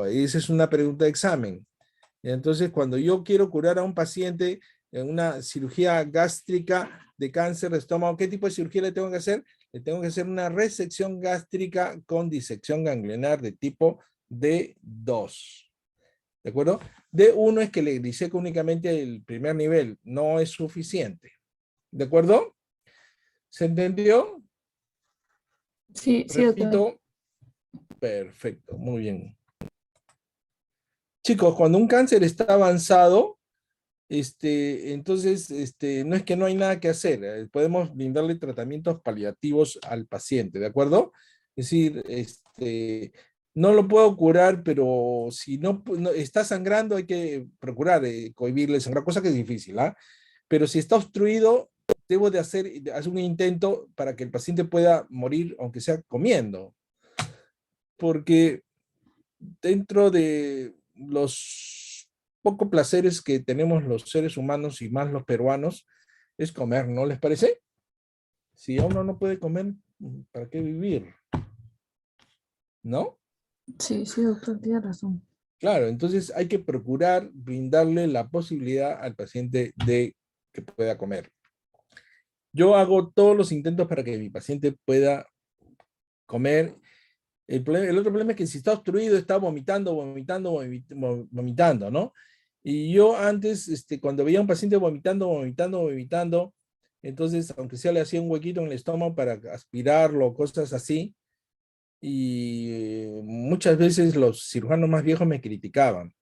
Esa es una pregunta de examen. Entonces, cuando yo quiero curar a un paciente en una cirugía gástrica de cáncer de estómago, ¿qué tipo de cirugía le tengo que hacer? Le tengo que hacer una resección gástrica con disección ganglionar de tipo D2. ¿De acuerdo? D1 es que le diseco únicamente el primer nivel, no es suficiente. ¿De acuerdo? ¿Se entendió? Sí, sí, doctor. Repito. Perfecto, muy bien. Chicos, cuando un cáncer está avanzado, entonces no es que no hay nada que hacer, podemos brindarle tratamientos paliativos al paciente, ¿de acuerdo? Es decir, no lo puedo curar, pero si no está sangrando hay que procurar cohibirle sangrar, cosa que es difícil, ¿ah? Pero si está obstruido, debo de hacer un intento para que el paciente pueda morir, aunque sea comiendo. Porque dentro de los pocos placeres que tenemos los seres humanos y más los peruanos, es comer, ¿no les parece? Si uno no puede comer, ¿para qué vivir? ¿No? Sí, sí, doctor, tiene razón. Claro, entonces hay que procurar brindarle la posibilidad al paciente de que pueda comer. Yo hago todos los intentos para que mi paciente pueda comer. El otro problema es que si está obstruido, está vomitando, ¿no? Y yo antes, cuando veía a un paciente vomitando, entonces, aunque sea le hacía un huequito en el estómago para aspirarlo, cosas así, y muchas veces los cirujanos más viejos me criticaban.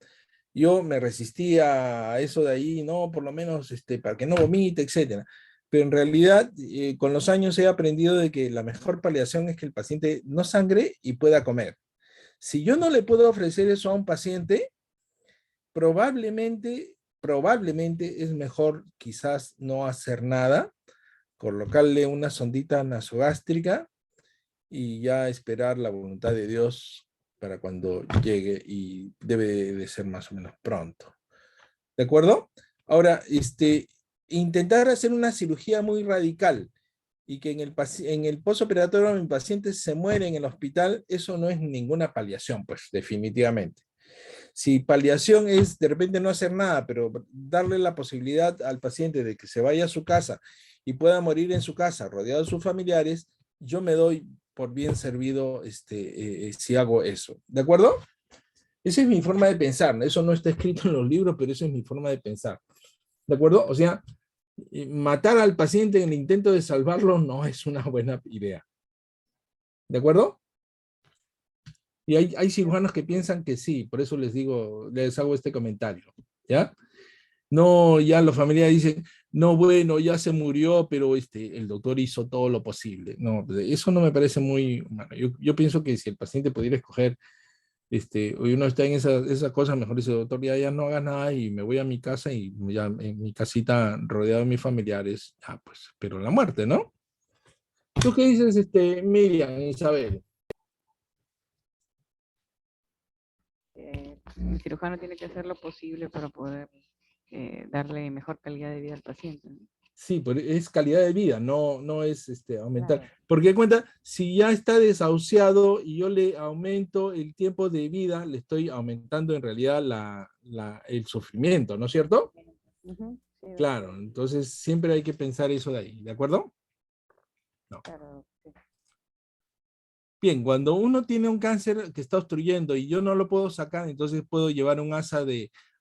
Yo me resistía a eso de ahí, no, por lo menos para que no vomite, etcétera. Pero en realidad, con los años he aprendido de que la mejor paliación es que el paciente no sangre y pueda comer. Si yo no le puedo ofrecer eso a un paciente, probablemente es mejor quizás no hacer nada, colocarle una sondita nasogástrica y ya esperar la voluntad de Dios para cuando llegue, y debe de ser más o menos pronto. ¿De acuerdo? Ahora, intentar hacer una cirugía muy radical y que en el postoperatorio mi paciente se muere en el hospital, eso no es ninguna paliación, pues definitivamente. Si paliación es de repente no hacer nada, pero darle la posibilidad al paciente de que se vaya a su casa y pueda morir en su casa rodeado de sus familiares, yo me doy por bien servido si hago eso. ¿De acuerdo? Esa es mi forma de pensar, ¿no? Eso no está escrito en los libros, pero esa es mi forma de pensar. ¿De acuerdo? O sea, matar al paciente en el intento de salvarlo no es una buena idea. ¿De acuerdo? Y hay cirujanos que piensan que sí, por eso les digo, les hago este comentario, ¿ya? No, ya los familiares dicen, no, bueno, ya se murió, pero el doctor hizo todo lo posible. No, eso no me parece muy humano. Yo pienso que si el paciente pudiera escoger, hoy uno está en esas cosas, mejor dice, doctor, ya no haga nada y me voy a mi casa y ya en mi casita rodeado de mis familiares, pues, pero la muerte, ¿no? ¿Tú qué dices, Miriam, Isabel? El cirujano tiene que hacer lo posible para poder darle mejor calidad de vida al paciente, ¿no? Sí, pero es calidad de vida, no es aumentar. Claro. Porque cuenta, si ya está desahuciado y yo le aumento el tiempo de vida, le estoy aumentando en realidad el sufrimiento, ¿no es cierto? Ujú, sí, Claro, doctor, entonces siempre hay que pensar eso de ahí, ¿de acuerdo? No. claro, sí. Bien, cuando uno tiene un cáncer que está obstruyendo y yo no lo puedo sacar, entonces puedo llevar un asa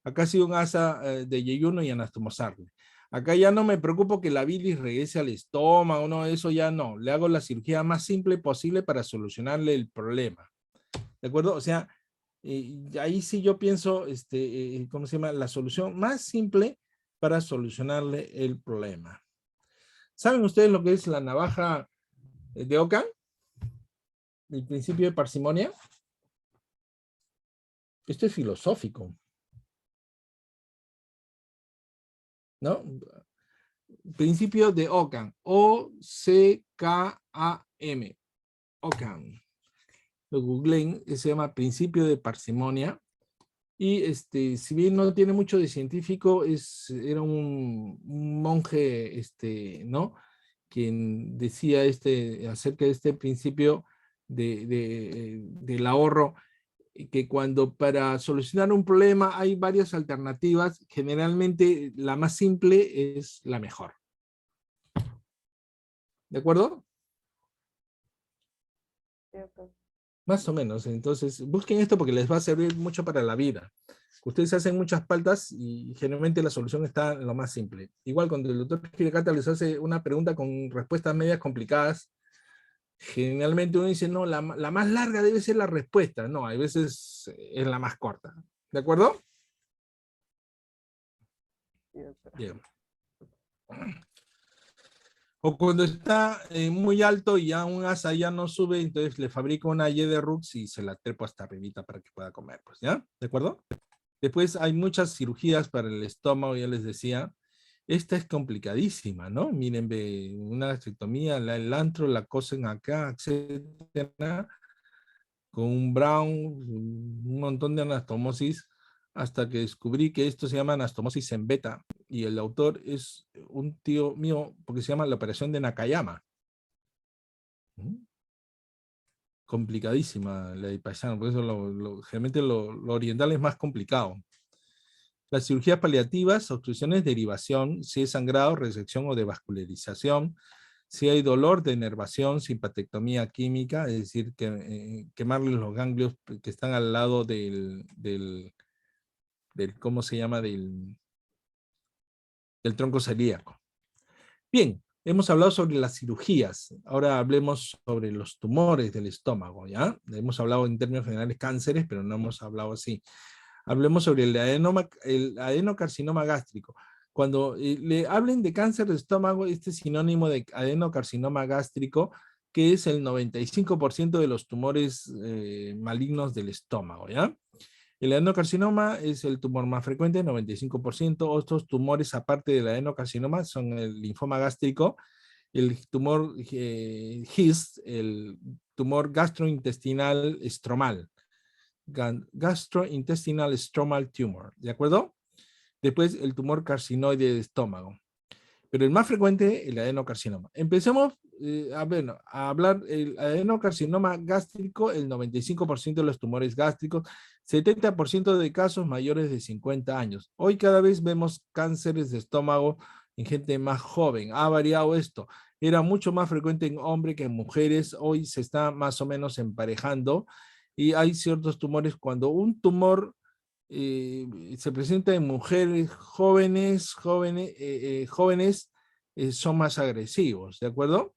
acá ha sido un asa de yeyuno y anastomosarle. Acá ya no me preocupo que la bilis regrese al estómago, no, eso ya no. Le hago la cirugía más simple posible para solucionarle el problema. ¿De acuerdo? O sea, ahí sí yo pienso, ¿cómo se llama? La solución más simple para solucionarle el problema. ¿Saben ustedes lo que es la navaja de Ockham? El principio de parsimonia. Esto es filosófico, ¿no? Principio de Ockham. O-C-K-A-M. Ockham. Lo googleen, se llama principio de parsimonia. Y si bien no tiene mucho de científico, era un monje, ¿no? Quien decía acerca de este principio del ahorro, que cuando para solucionar un problema hay varias alternativas, generalmente la más simple es la mejor. ¿De acuerdo? Sí, doctor. Más o menos. Entonces, busquen esto porque les va a servir mucho para la vida. Ustedes hacen muchas faltas y generalmente la solución está en lo más simple. Igual cuando el doctor Hiragata les hace una pregunta con respuestas medias complicadas, generalmente uno dice, no, la más larga debe ser la respuesta. No, hay veces es la más corta. ¿De acuerdo? Sí, doctor. Bien. O cuando está muy alto y ya un asa ya no sube, entonces le fabrico una Y de Rux y se la trepo hasta arribita para que pueda comer, pues, ¿ya? ¿De acuerdo? Después hay muchas cirugías para el estómago, ya les decía. Esta es complicadísima, ¿no? Miren, ve, una gastrectomía, el antro, la cosen acá, etcétera, con un Brown, un montón de anastomosis, hasta que descubrí que esto se llama anastomosis en beta, y el autor es un tío mío, porque se llama la operación de Nakayama. Complicadísima la de Payán, por eso generalmente lo oriental es más complicado. Las cirugías paliativas, obstrucciones de derivación, si es sangrado, resección o devascularización, si hay dolor de inervación, simpatectomía química, es decir, quemarles los ganglios que están al lado del ¿cómo se llama? Del tronco celíaco. Bien, hemos hablado sobre las cirugías, ahora hablemos sobre los tumores del estómago, ¿ya? Hemos hablado en términos generales cánceres, pero no hemos hablado así. Hablemos sobre el adenocarcinoma gástrico. Cuando le hablen de cáncer de estómago, este es sinónimo de adenocarcinoma gástrico, que es el 95% de los tumores malignos del estómago, ¿ya? El adenocarcinoma es el tumor más frecuente, 95%. Otros tumores, aparte del adenocarcinoma, son el linfoma gástrico, el tumor GIST, el tumor gastrointestinal estromal, gastrointestinal stromal tumor, ¿de acuerdo? Después el tumor carcinoide de estómago. Pero el más frecuente, el adenocarcinoma. Empecemos a hablar el adenocarcinoma gástrico, el 95% de los tumores gástricos, 70% de casos mayores de 50 años. Hoy cada vez vemos cánceres de estómago en gente más joven. Ha variado esto. Era mucho más frecuente en hombres que en mujeres. Hoy se está más o menos emparejando. Y hay ciertos tumores, cuando un tumor se presenta en mujeres jóvenes son más agresivos, ¿de acuerdo?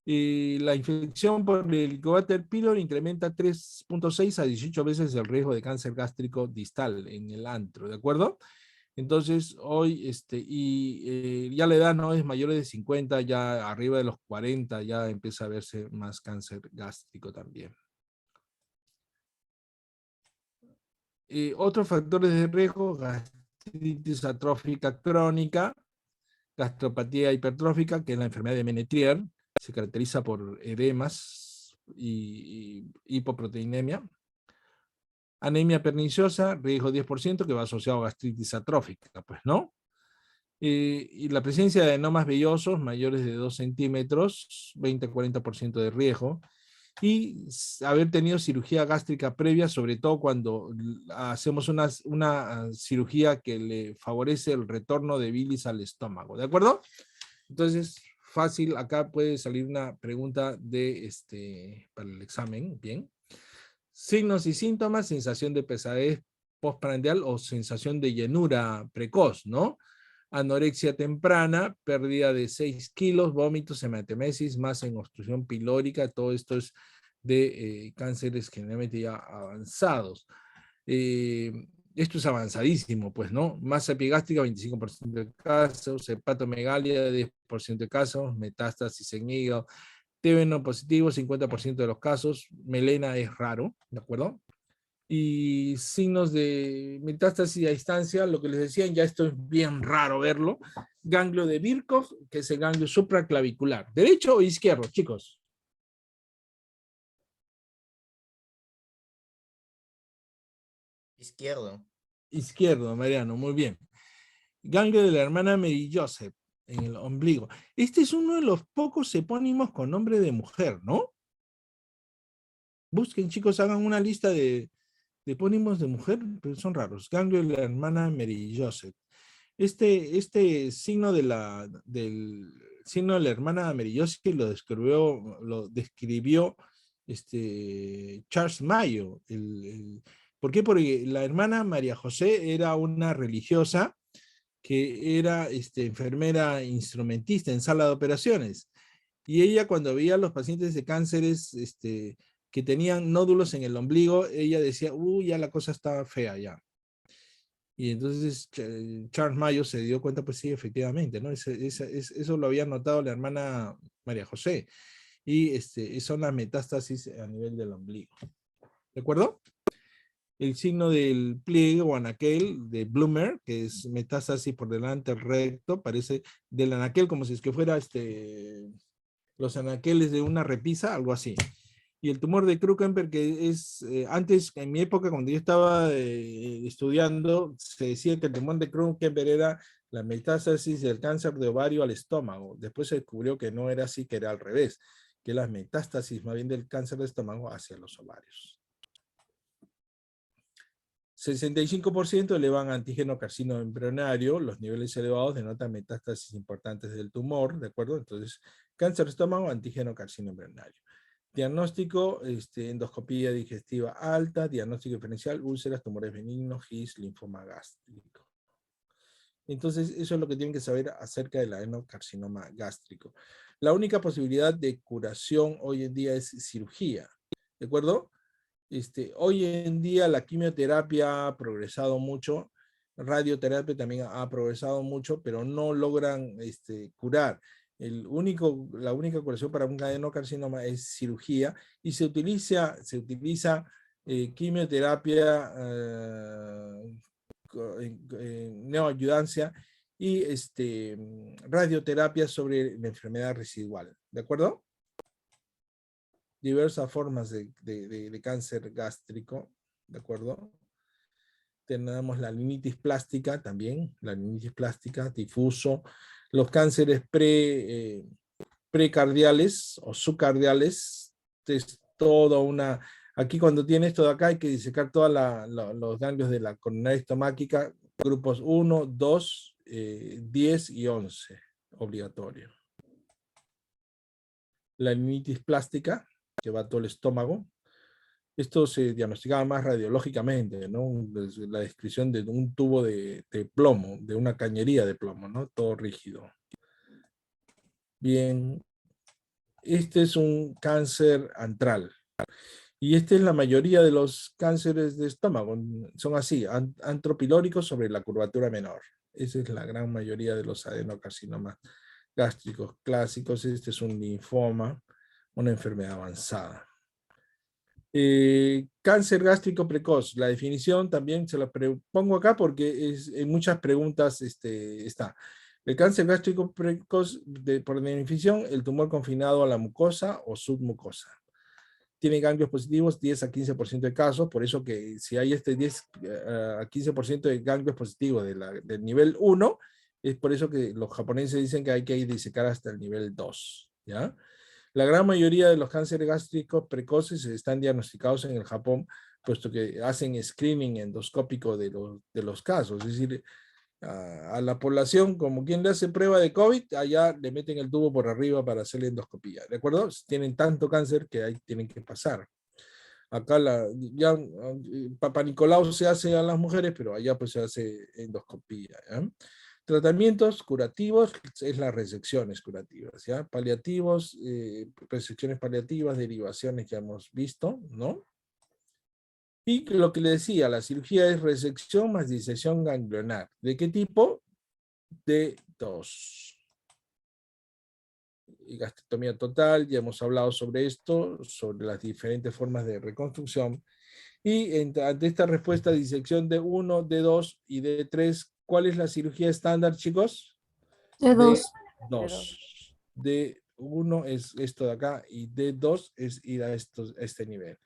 La infección por el Helicobacter pylori incrementa 3.6 a 18 veces el riesgo de cáncer gástrico distal en el antro, ¿de acuerdo? Entonces, hoy, ya la edad no es mayor de 50, ya arriba de los 40, ya empieza a verse más cáncer gástrico también. Otros factores de riesgo: gastritis atrófica crónica, gastropatía hipertrófica, que es la enfermedad de Menetrier, se caracteriza por edemas y hipoproteinemia. Anemia perniciosa, riesgo 10%, que va asociado a gastritis atrófica, pues, ¿no? Y la presencia de adenomas vellosos mayores de 2 centímetros, 20-40% de riesgo. y haber tenido cirugía gástrica previa, sobre todo cuando hacemos una cirugía que le favorece el retorno de bilis al estómago, ¿de acuerdo? Entonces, fácil, acá puede salir una pregunta para el examen, bien. Signos y síntomas, sensación de pesadez postprandial o sensación de llenura precoz, ¿no? Anorexia temprana, pérdida de 6 kilos, vómitos, hematemesis, masa en obstrucción pilórica, todo esto es de cánceres generalmente ya avanzados. Esto es avanzadísimo, pues, ¿no? Masa epigástrica, 25% de casos, hepatomegalia, 10% de casos, metástasis en hígado, TBN positivo, 50% de los casos, melena es raro, ¿de acuerdo? Y signos de metástasis a distancia, lo que les decían, ya esto es bien raro verlo. Ganglio de Birkhoff, que es el ganglio supraclavicular. ¿Derecho o izquierdo, chicos? Izquierdo. Izquierdo, Mariano, muy bien. Ganglio de la hermana Mary Joseph, en el ombligo. Este es uno de los pocos epónimos con nombre de mujer, ¿no? Busquen, chicos, hagan una lista de epónimos de mujer, pero son raros. Ganglio de la hermana Mary Joseph. Este signo del signo de la hermana Mary Joseph lo describió Charles Mayo. ¿Por qué? Porque la hermana María José era una religiosa que era enfermera instrumentista en sala de operaciones. Y ella, cuando veía a los pacientes de cánceres que tenían nódulos en el ombligo, ella decía, ya la cosa está fea ya. Y entonces Charles Mayo se dio cuenta, pues sí, efectivamente, ¿no? Eso lo había notado la hermana María José. Y son las metástasis a nivel del ombligo. ¿De acuerdo? El signo del pliegue o anaquel de Bloomer, que es metástasis por delante del recto, parece del anaquel como si es que fuera los anaqueles de una repisa, algo así. Y el tumor de Krukenberg, que es, antes, en mi época, cuando yo estaba estudiando, se decía que el tumor de Krukenberg era la metástasis del cáncer de ovario al estómago. Después se descubrió que no era así, que era al revés, que las metástasis más bien del cáncer de estómago hacia los ovarios. 65% elevan antígeno carcinoma embrionario, los niveles elevados denotan metástasis importantes del tumor, ¿de acuerdo? Entonces, cáncer de estómago, antígeno carcinoma embrionario. Diagnóstico, endoscopía digestiva alta, diagnóstico diferencial, úlceras, tumores benignos, GIS, linfoma gástrico. Entonces, eso es lo que tienen que saber acerca del adenocarcinoma gástrico. La única posibilidad de curación hoy en día es cirugía, ¿de acuerdo? Hoy en día la quimioterapia ha progresado mucho, radioterapia también ha progresado mucho, pero no logran curar. La única curación para un adenocarcinoma es cirugía y se utiliza quimioterapia neoadjudancia y radioterapia sobre la enfermedad residual. ¿De acuerdo? Diversas formas de cáncer gástrico, ¿de acuerdo? Tenemos la liminitis plástica también, la liminitis plástica, difuso, los cánceres precardiales o subcardiales, es toda una... Aquí cuando tiene esto de acá hay que disecar todos los ganglios de la coronaria estomáquica, grupos 1, 2, 10 y 11, obligatorio. La liminitis plástica, que va a todo el estómago. Esto se diagnosticaba más radiológicamente, ¿no? La descripción de un tubo de plomo, de una cañería de plomo, ¿no? Todo rígido. Bien, este es un cáncer antral. Y esta es la mayoría de los cánceres de estómago. Son así, antropilóricos sobre la curvatura menor. Esa es la gran mayoría de los adenocarcinomas gástricos clásicos. Este es un linfoma, una enfermedad avanzada. Cáncer gástrico precoz. La definición también se la pongo acá porque en muchas preguntas está. El cáncer gástrico precoz, por definición, el tumor confinado a la mucosa o submucosa. Tiene ganglios positivos 10 a 15% de casos, por eso que si hay 10 a 15% de ganglios positivos del nivel 1, es por eso que los japoneses dicen que hay que disecar hasta el nivel 2, ¿ya? La gran mayoría de los cánceres gástricos precoces están diagnosticados en el Japón, puesto que hacen screening endoscópico de los casos. Es decir, a la población, como quien le hace prueba de COVID, allá le meten el tubo por arriba para hacerle endoscopía. ¿De acuerdo? Tienen tanto cáncer que ahí tienen que pasar. Acá ya Papa Nicolau se hace a las mujeres, pero allá pues se hace endoscopía. ¿Ya? Tratamientos curativos es las resecciones curativas, ¿ya? Paliativos, resecciones paliativas, derivaciones que hemos visto, ¿no? Y lo que le decía, la cirugía es resección más disección ganglionar. ¿De qué tipo? De 2. Y gastrectomía total, ya hemos hablado sobre esto, sobre las diferentes formas de reconstrucción. Y ante esta respuesta, disección de 1, de 2 y de 3, ¿cuál es la cirugía estándar, chicos? De 2. 2. D1 es esto de acá y D2 es ir a este nivel.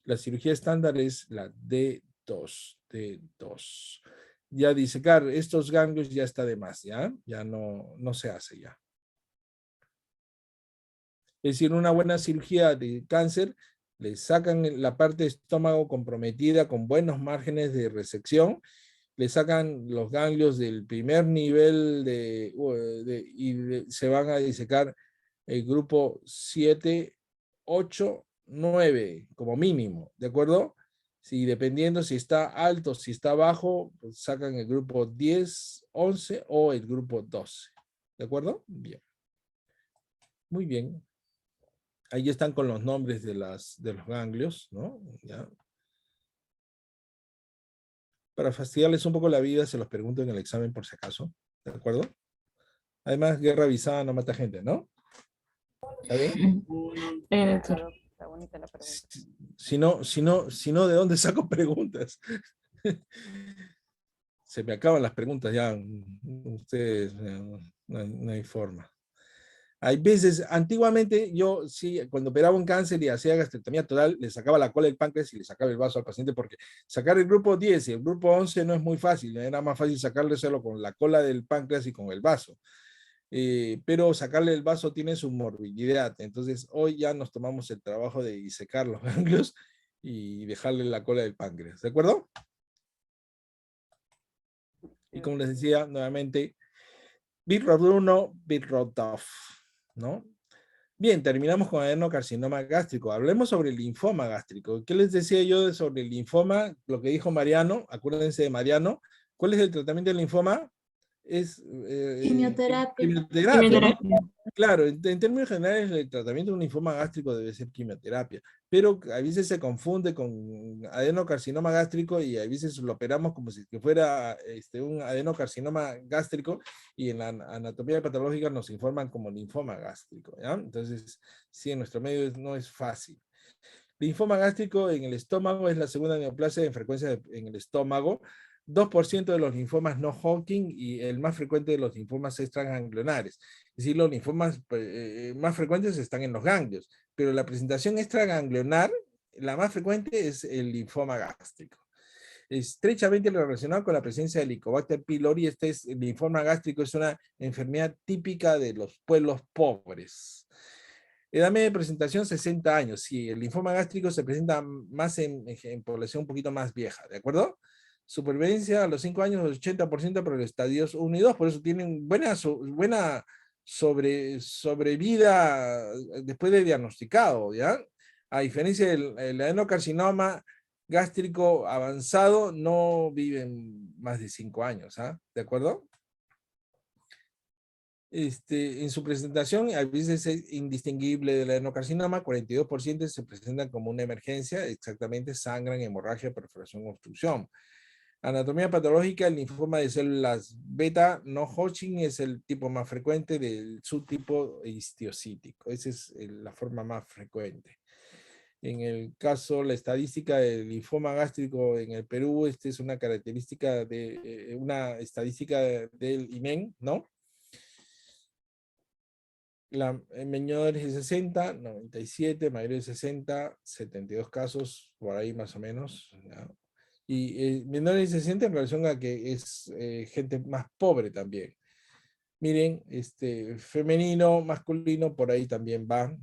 La cirugía estándar es la D2. D2. Ya disecar estos ganglios ya está de más, ¿ya? Ya no se hace ya. Es decir, una buena cirugía de cáncer, le sacan la parte de estómago comprometida con buenos márgenes de resección, le sacan los ganglios del primer nivel se van a disecar el grupo 7, 8, 9 como mínimo, ¿de acuerdo? Si dependiendo si está alto, si está bajo, pues sacan el grupo 10, 11 o el grupo 12, ¿de acuerdo? Bien. Muy bien. Ahí están con los nombres de los ganglios, ¿no? ¿Ya? Para fastidiarles un poco la vida, se los pregunto en el examen por si acaso, ¿de acuerdo? Además, guerra avisada no mata gente, ¿no? ¿Está bien? Claro, está bonita la pregunta. Si no, ¿de dónde saco preguntas? Se me acaban las preguntas ya. Ustedes, no hay forma. Hay veces, antiguamente yo sí, cuando operaba un cáncer y hacía gastrectomía total, le sacaba la cola del páncreas y le sacaba el vaso al paciente, porque sacar el grupo 10 y el grupo 11 no es muy fácil, era más fácil sacarle solo con la cola del páncreas y con el vaso. Pero sacarle el vaso tiene su morbilidad, entonces hoy ya nos tomamos el trabajo de disecar los ganglios y dejarle la cola del páncreas, ¿de acuerdo? Y como les decía, nuevamente, BITROT 1, BITROT 2, ¿no? Bien, terminamos con adenocarcinoma gástrico. Hablemos sobre el linfoma gástrico. ¿Qué les decía yo sobre el linfoma? Lo que dijo Mariano, acuérdense de Mariano. ¿Cuál es el tratamiento del linfoma? Es Quimioterapia. quimioterapia, ¿no? Claro, en términos generales, el tratamiento de un linfoma gástrico debe ser quimioterapia, pero a veces se confunde con adenocarcinoma gástrico y a veces lo operamos como si fuera un adenocarcinoma gástrico y en la anatomía patológica nos informan como linfoma gástrico, ¿ya? Entonces, sí, en nuestro medio no es fácil. Linfoma gástrico en el estómago es la segunda neoplasia en frecuencia en el estómago. 2% de los linfomas no Hodgkin y el más frecuente de los linfomas extraganglionares. Es decir, los linfomas más frecuentes están en los ganglios, pero la presentación extraganglionar, la más frecuente es el linfoma gástrico. Estrechamente relacionado con la presencia de Helicobacter pylori, el linfoma gástrico es una enfermedad típica de los pueblos pobres. Edad media de presentación, 60 años. Sí, el linfoma gástrico se presenta más en población un poquito más vieja, ¿de acuerdo? Supervivencia a los 5 años, 80% por los estadios 1 y 2, por eso tienen buena sobrevida después de diagnosticado, ¿ya? A diferencia del adenocarcinoma gástrico avanzado, no viven más de 5 años, ¿ah? ¿De acuerdo? En su presentación, a veces es indistinguible del adenocarcinoma, 42% se presentan como una emergencia, exactamente sangran, hemorragia, perforación, obstrucción. Anatomía patológica, el linfoma de células beta no Hodgkin es el tipo más frecuente del subtipo histiocítico. Esa es la forma más frecuente. En el caso, la estadística del linfoma gástrico en el Perú, esta es una característica de una estadística del IMEN, ¿no? Menores de 60, 97, mayores de 60, 72 casos, por ahí más o menos, ¿ya? Y menores de 60 en relación a que es gente más pobre también. Miren, femenino, masculino, por ahí también va,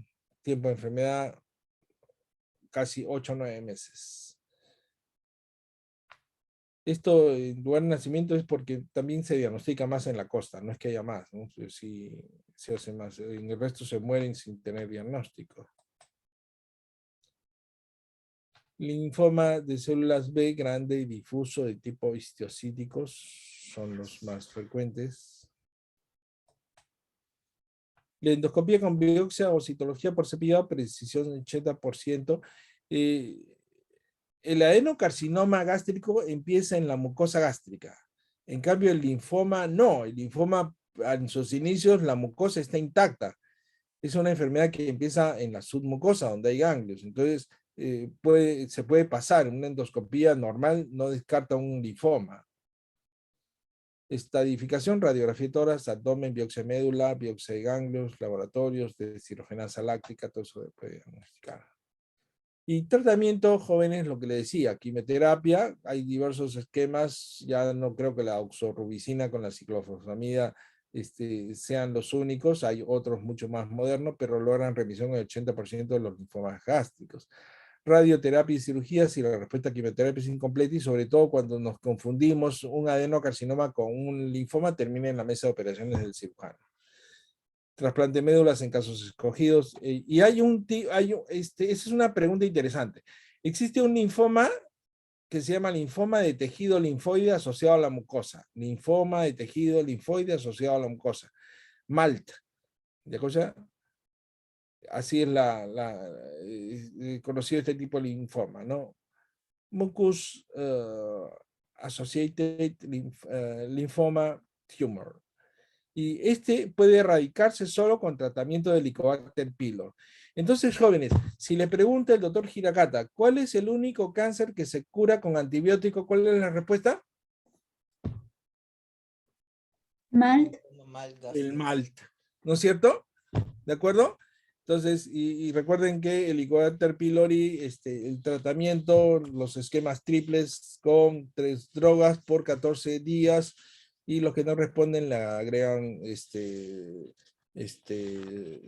tiempo de enfermedad casi 8 o 9 meses. Esto en lugar de nacimiento es porque también se diagnostica más en la costa, no es que haya más, ¿no? Sí, se hace más, en el resto se mueren sin tener diagnóstico. Linfoma de células B grande y difuso de tipo histiocíticos son los más frecuentes. La endoscopia con biopsia o citología por cepillado, precisión del 80%. El adenocarcinoma gástrico empieza en la mucosa gástrica. En cambio, el linfoma no. El linfoma, en sus inicios, la mucosa está intacta. Es una enfermedad que empieza en la submucosa, donde hay ganglios. Entonces, se puede pasar. Una endoscopía normal no descarta un linfoma. Estadificación, radiografía de tórax, abdomen, biopsia de médula, biopsia de ganglios, laboratorios de cirogenasa láctica, todo eso se puede diagnosticar. Y tratamiento, jóvenes, lo que le decía, quimioterapia, hay diversos esquemas, ya no creo que la oxorubicina con la ciclofosfamida sean los únicos, hay otros mucho más modernos, pero logran remisión en el 80% de los linfomas gástricos. Radioterapia y cirugía, si la respuesta a quimioterapia es incompleta, y sobre todo cuando nos confundimos un adenocarcinoma con un linfoma, termina en la mesa de operaciones del cirujano. Trasplante de médulas en casos escogidos. Y esa es una pregunta interesante. Existe un linfoma que se llama linfoma de tejido linfoide asociado a la mucosa. Linfoma de tejido linfoide asociado a la mucosa. MALT. ¿De cosa? Así es conocido este tipo de linfoma, ¿no? Mucus Associated Lymphoma Tumor. Y puede erradicarse solo con tratamiento de Helicobacter pylori. Entonces, jóvenes, si le pregunta el doctor Hirakata, ¿cuál es el único cáncer que se cura con antibiótico? ¿Cuál es la respuesta? MALT. El MALT, ¿no es cierto? ¿De acuerdo? Entonces, y recuerden que el Helicobacter pylori, el tratamiento, los esquemas triples con 3 drogas por 14 días, y los que no responden le agregan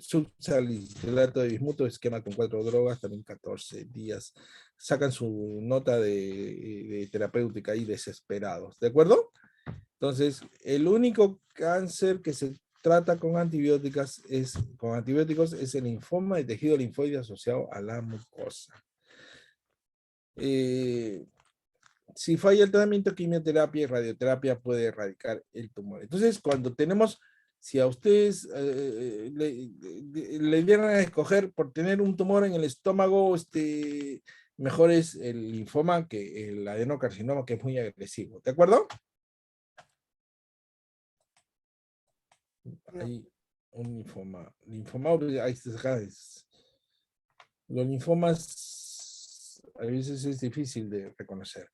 subsalicilato de bismuto, esquema con 4 drogas, también 14 días. Sacan su nota de terapéutica ahí desesperados, ¿de acuerdo? Entonces, el único cáncer que se trata con antibióticos es el linfoma de tejido linfoide asociado a la mucosa. Si falla el tratamiento, quimioterapia y radioterapia puede erradicar el tumor. Entonces, cuando tenemos, si a ustedes le dieran a escoger por tener un tumor en el estómago, mejor es el linfoma que el adenocarcinoma, que es muy agresivo. ¿De acuerdo? Hay un linfoma. Ahí está acá. Los linfomas a veces es difícil de reconocer.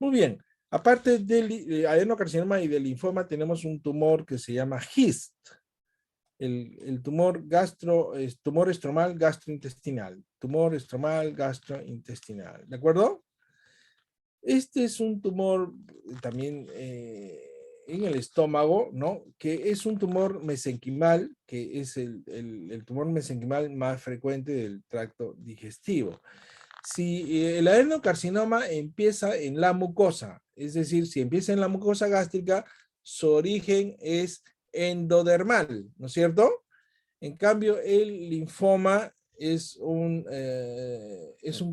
Muy bien. Aparte del adenocarcinoma y del linfoma, tenemos un tumor que se llama GIST. El tumor estromal gastrointestinal. Tumor estromal gastrointestinal. ¿De acuerdo? Este es un tumor también en el estómago, ¿no? Que es un tumor mesenquimal, que es el tumor mesenquimal más frecuente del tracto digestivo. Si el adenocarcinoma empieza en la mucosa, es decir, si empieza en la mucosa gástrica, su origen es endodermal, ¿no es cierto? En cambio, el linfoma es un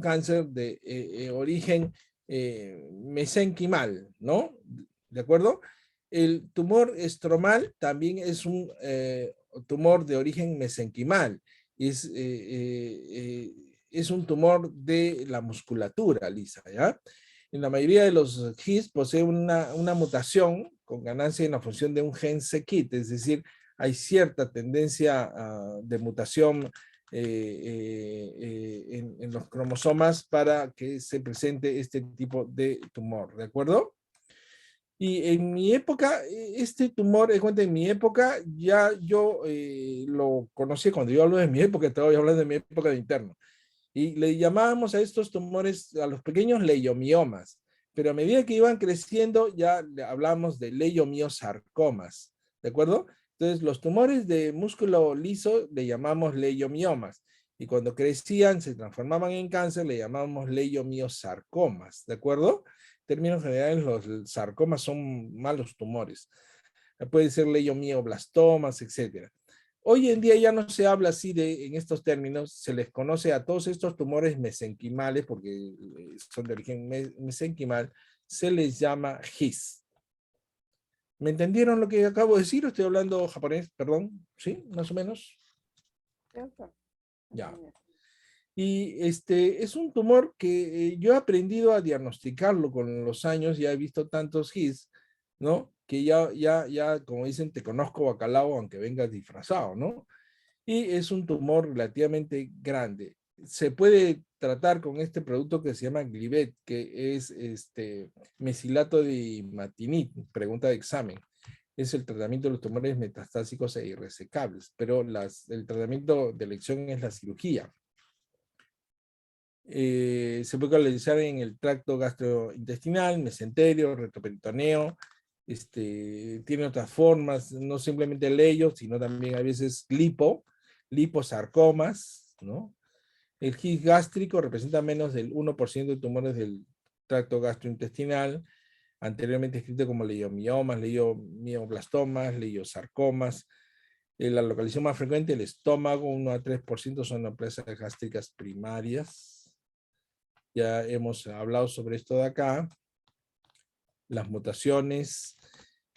cáncer de origen mesenquimal, ¿no? ¿De acuerdo? El tumor estromal también es un tumor de origen mesenquimal. Es un tumor de la musculatura lisa, ¿ya? En la mayoría de los GIST posee una mutación con ganancia en la función de un gen c-KIT, es decir, hay cierta tendencia de mutación en los cromosomas para que se presente este tipo de tumor, ¿de acuerdo? Y en mi época, este tumor, en mi época, ya yo lo conocí. Cuando yo hablo de mi época, estaba hablando de mi época de interno. Y le llamábamos a estos tumores, a los pequeños, leiomiomas. Pero a medida que iban creciendo, ya hablamos de leiomiosarcomas, ¿de acuerdo? Entonces, los tumores de músculo liso le llamamos leiomiomas. Y cuando crecían, se transformaban en cáncer, le llamábamos leiomiosarcomas, ¿de acuerdo? En términos generales, los sarcomas son malos tumores. Pueden ser leiomioblastomas, etc. Hoy en día ya no se habla así en estos términos, se les conoce a todos estos tumores mesenquimales, porque son de origen mesenquimal, se les llama GIS. ¿Me entendieron lo que acabo de decir? Estoy hablando japonés, perdón, ¿sí? Más o menos. Sí, doctor. Ya. Y es un tumor que yo he aprendido a diagnosticarlo con los años, ya he visto tantos GIS, ¿no? Que ya, como dicen, te conozco bacalao, aunque vengas disfrazado, ¿no? Y es un tumor relativamente grande. Se puede tratar con este producto que se llama Glivet, que es mesilato de imatinib, pregunta de examen. Es el tratamiento de los tumores metastásicos e irresecables, pero el tratamiento de elección es la cirugía. Se puede localizar en el tracto gastrointestinal, mesenterio, retroperitoneo. Tiene otras formas, no simplemente leyo, sino también a veces liposarcomas, ¿no? El GIS gástrico representa menos del 1% de tumores del tracto gastrointestinal, anteriormente escrito como leiomiomas, leiomioblastomas, leiosarcomas. La localización más frecuente, el estómago, 1 a 3% son neoplasias gástricas primarias. Ya hemos hablado sobre esto de acá. Las mutaciones,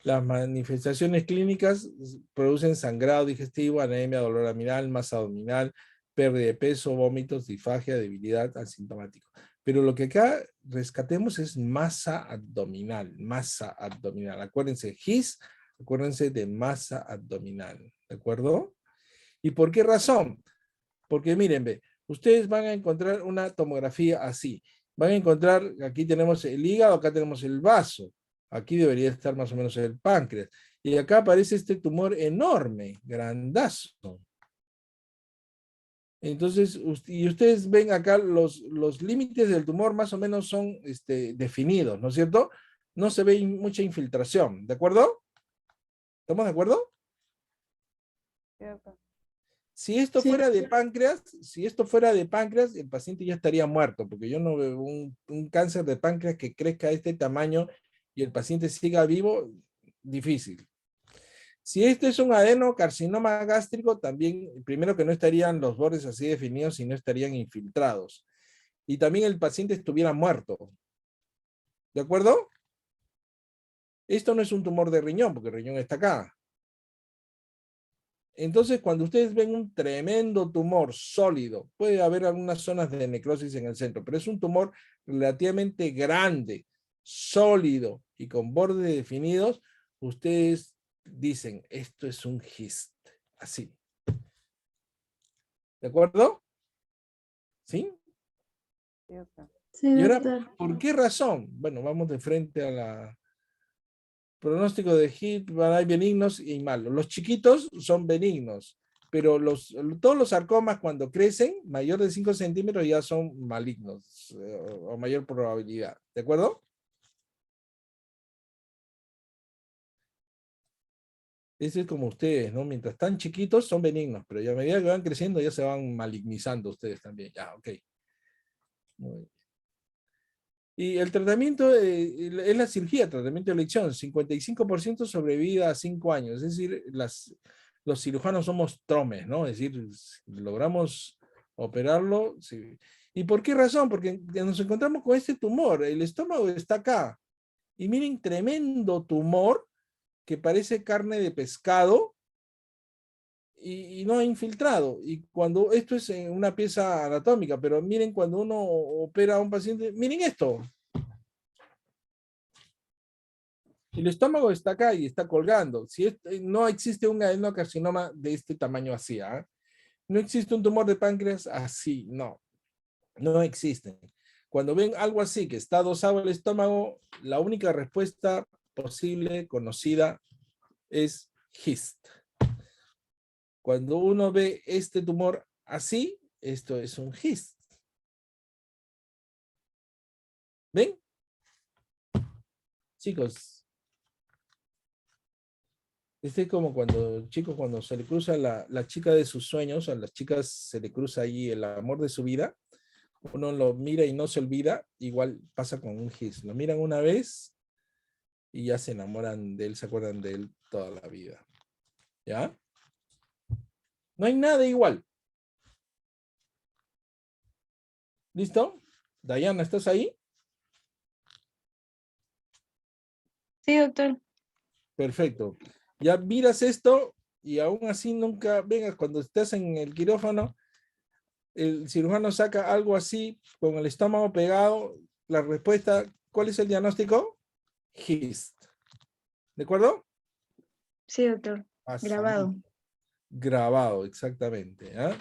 las manifestaciones clínicas producen sangrado digestivo, anemia, dolor abdominal, masa abdominal, pérdida de peso, vómitos, disfagia, debilidad, asintomático. Pero lo que acá rescatemos es masa abdominal, masa abdominal. Acuérdense, GIS, acuérdense de masa abdominal, ¿de acuerdo? ¿Y por qué razón? Porque miren, ve, ustedes van a encontrar una tomografía así. Van a encontrar, aquí tenemos el hígado, acá tenemos el vaso. Aquí debería estar más o menos el páncreas. Y acá aparece este tumor enorme, grandazo. Entonces, y ustedes ven acá los límites del tumor más o menos son definidos, ¿no es cierto? No se ve mucha infiltración, ¿de acuerdo? ¿Estamos de acuerdo? Sí, doctor. Si esto Sí, fuera de páncreas, el paciente ya estaría muerto, porque yo no veo un cáncer de páncreas que crezca a este tamaño y el paciente siga vivo, difícil. Si este es un adenocarcinoma gástrico, también, primero que no estarían los bordes así definidos, sino estarían infiltrados. Y también el paciente estuviera muerto. ¿De acuerdo? Esto no es un tumor de riñón, porque el riñón está acá. Entonces, cuando ustedes ven un tremendo tumor sólido, puede haber algunas zonas de necrosis en el centro, pero es un tumor relativamente grande, sólido y con bordes definidos, ustedes dicen, esto es un GIST, así. ¿De acuerdo? ¿Sí? Sí, doctor. sí, Y ahora, doctor. ¿por qué razón? Bueno, vamos de frente a la pronóstico de HIT, hay benignos y malos. Los chiquitos son benignos, pero todos los sarcomas cuando crecen, mayor de 5 centímetros, ya son malignos, o mayor probabilidad. ¿De acuerdo? Ese es como ustedes, ¿no? Mientras están chiquitos son benignos, pero ya a medida que van creciendo ya se van malignizando ustedes también. Ya, ok. Muy bien. Y el tratamiento es la cirugía, tratamiento de elección, 55% sobrevida a 5 años, es decir, los cirujanos somos tromes, ¿no? Es decir, logramos operarlo. Sí. ¿Y por qué razón? Porque nos encontramos con este tumor, el estómago está acá, y miren, tremendo tumor que parece carne de pescado, y no ha infiltrado. Y cuando esto es en una pieza anatómica, pero miren cuando uno opera a un paciente, miren esto. El estómago está acá y está colgando. Si no existe un adenocarcinoma de este tamaño así, ¿ah? No existe un tumor de páncreas así, no. No existe. Cuando ven algo así que está adosado al estómago, la única respuesta posible, conocida, es GIST. Cuando uno ve este tumor así, esto es un GIST. ¿Ven? Chicos. Este es como cuando, chicos, cuando se le cruza la chica de sus sueños, a las chicas se le cruza ahí el amor de su vida, uno lo mira y no se olvida, igual pasa con un his. Lo miran una vez y ya se enamoran de él, se acuerdan de él toda la vida. ¿Ya? No hay nada igual. ¿Listo? Dayana, ¿estás ahí? Sí, doctor. Perfecto. Ya miras esto y aún así nunca vengas cuando estés en el quirófano, el cirujano saca algo así con el estómago pegado, la respuesta, ¿cuál es el diagnóstico? Hist. ¿De acuerdo? Sí, doctor. Así. Grabado. Grabado, exactamente. ¿Ah?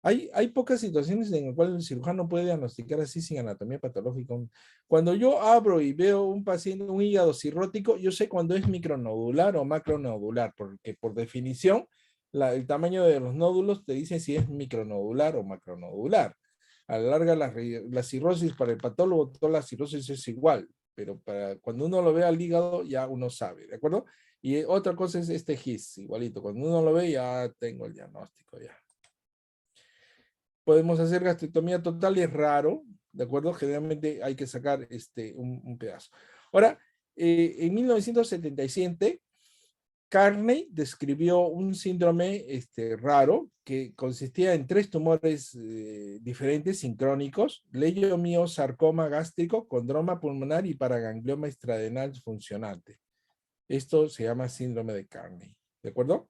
Hay pocas situaciones en las cuales el cirujano puede diagnosticar así sin anatomía patológica. Cuando yo abro y veo un paciente, un hígado cirrótico, yo sé cuando es micronodular o macronodular, porque por definición el tamaño de los nódulos te dice si es micronodular o macronodular. A la larga, la cirrosis para el patólogo, toda la cirrosis es igual, pero cuando uno lo ve al hígado ya uno sabe, ¿de acuerdo? Y otra cosa es este GIS, igualito. Cuando uno lo ve ya tengo el diagnóstico ya. Podemos hacer gastrectomía total y es raro, ¿de acuerdo? Generalmente hay que sacar un pedazo. Ahora, en 1977, Carney describió un síndrome raro que consistía en 3 tumores diferentes, sincrónicos: leiomiosarcoma gástrico, condroma pulmonar y paraganglioma extradenal funcionante. Esto se llama síndrome de Carney, ¿de acuerdo?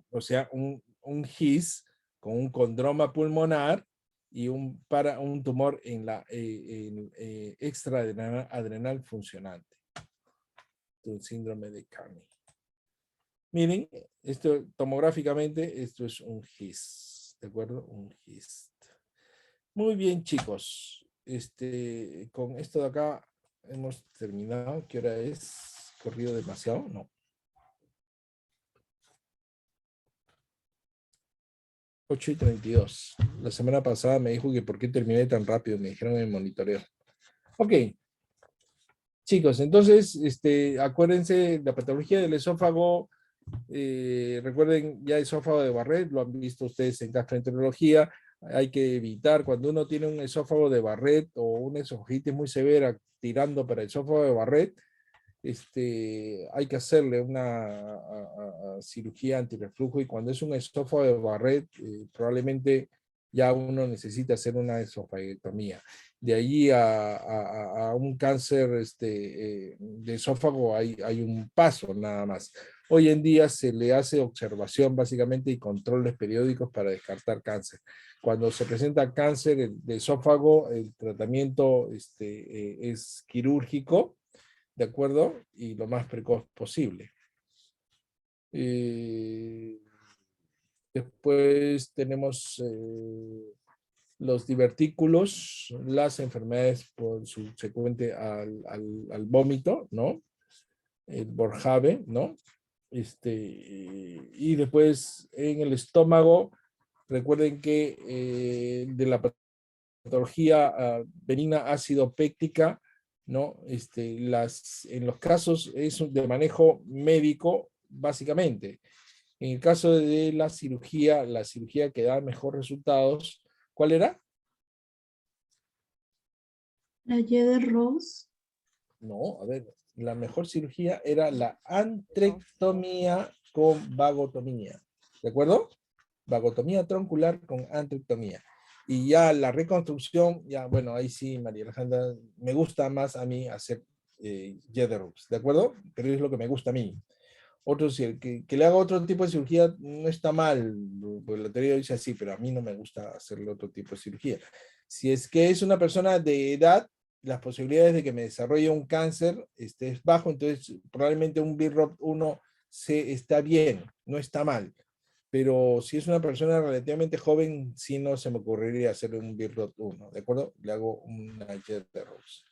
O sea, un GIS con un condroma pulmonar y un tumor en la extraadrenal funcionante. Un síndrome de Carney. Miren, esto tomográficamente, esto es un GIS, ¿de acuerdo? Un GIS. Muy bien, chicos. Con esto de acá hemos terminado. ¿Qué hora es? ¿Corrido demasiado? No. 8:32. La semana pasada me dijo que por qué terminé tan rápido, me dijeron en el monitoreo. Ok. Chicos, entonces, acuérdense, la patología del esófago, recuerden ya esófago de Barrett, lo han visto ustedes en gastroenterología, hay que evitar cuando uno tiene un esófago de Barrett o una esofagitis muy severa tirando para el esófago de Barrett, hay que hacerle una cirugía antirreflujo, y cuando es un esófago de Barrett, probablemente ya uno necesita hacer una esofagotomía. De allí a un cáncer de esófago hay un paso nada más. Hoy en día se le hace observación básicamente y controles periódicos para descartar cáncer. Cuando se presenta cáncer de esófago, el tratamiento es quirúrgico, ¿de acuerdo? Y lo más precoz posible. Después tenemos los divertículos, las enfermedades por subsecuente al vómito, ¿no? El Borjave, ¿no? Y después en el estómago, recuerden que de la patología benigna ácido péctica, ¿no? En los casos es de manejo médico, básicamente. En el caso de la cirugía que da mejor resultados, ¿cuál era? La Y de Ross. No, a ver, la mejor cirugía era la antrectomía con vagotomía. ¿De acuerdo? Vagotomía troncular con antrectomía. Y ya la reconstrucción, ya, bueno, ahí sí, María Alejandra, me gusta más a mí hacer Jederups, ¿de acuerdo? Pero es lo que me gusta a mí. Otros, que le haga otro tipo de cirugía no está mal, porque la teoría dice así, pero a mí no me gusta hacerle otro tipo de cirugía. Si es que es una persona de edad, las posibilidades de que me desarrolle un cáncer es bajo, entonces probablemente un BIROP 1 está bien, no está mal. Pero si es una persona relativamente joven, sí no se me ocurriría hacerle un BIROP 1, ¿de acuerdo? Le hago una Jederups.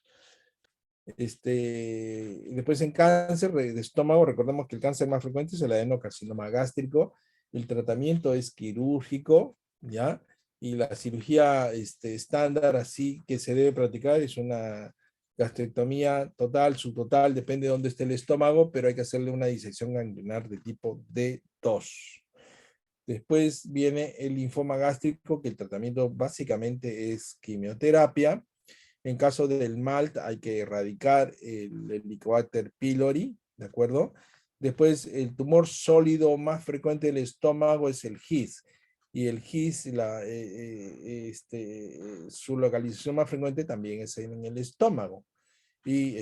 Después en cáncer de estómago, recordemos que el cáncer más frecuente es el adenocarcinoma gástrico. El tratamiento es quirúrgico, ¿ya? Y la cirugía estándar así que se debe practicar es una Gastrectomía total, subtotal, depende de dónde esté el estómago, pero hay que hacerle una disección ganglionar de tipo D2. Después viene el linfoma gástrico, que el tratamiento básicamente es quimioterapia. En caso del MALT hay que erradicar el Helicobacter pylori, ¿de acuerdo? Después el tumor sólido más frecuente del estómago es el GIS. Y el GIS, su localización más frecuente también es en el estómago. Y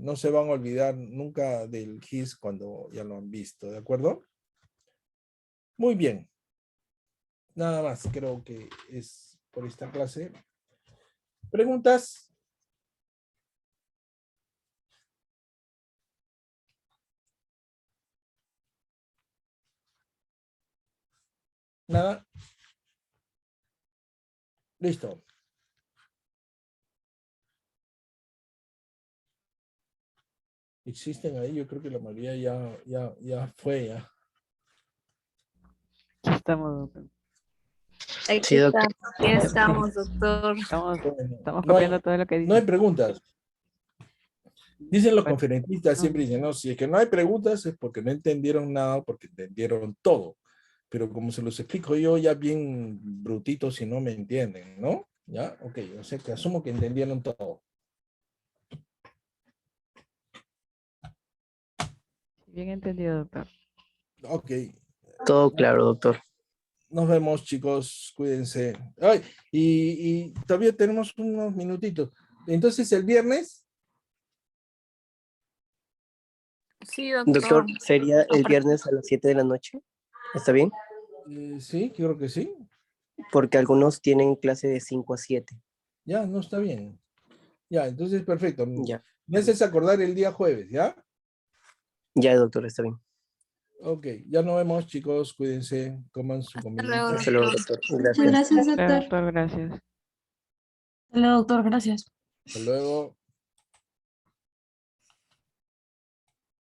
no se van a olvidar nunca del GIS cuando ya lo han visto, ¿de acuerdo? Muy bien. Nada más, creo que es por esta clase. ¿Preguntas? Nada. Listo. Existen ahí, yo creo que la mayoría ya fue, ya. Aquí estamos, doctor. Aquí Sí, doctor. estamos, aquí estamos, doctor. Estamos No hay, copiando todo lo que dice. no hay preguntas. Dicen los Bueno, conferencistas, siempre dicen, no, si es que no hay preguntas es porque no entendieron nada, porque entendieron todo. Pero como se los explico yo, ya bien brutito si no me entienden, ¿no? ¿Ya? Ok, o sea que asumo que entendieron todo. bien entendido, doctor. Ok, Todo claro, doctor. nos vemos, chicos, cuídense. Ay, y todavía tenemos unos minutitos. Entonces, el viernes, Sí, Doctor, ¿sería el viernes a las 7 de la noche? ¿Está bien? sí, creo que sí. Porque algunos tienen clase de 5 a 7. Ya, no está bien. Ya, entonces, perfecto. Ya. Me haces acordar el día jueves, ¿ya? Ya, doctor, está bien. Ok, ya nos vemos, chicos. Cuídense, coman su comida. Hasta luego, doctor. Muchas Gracias. gracias, Claro, doctor. doctor, gracias. Hola, doctor, gracias. Hasta luego.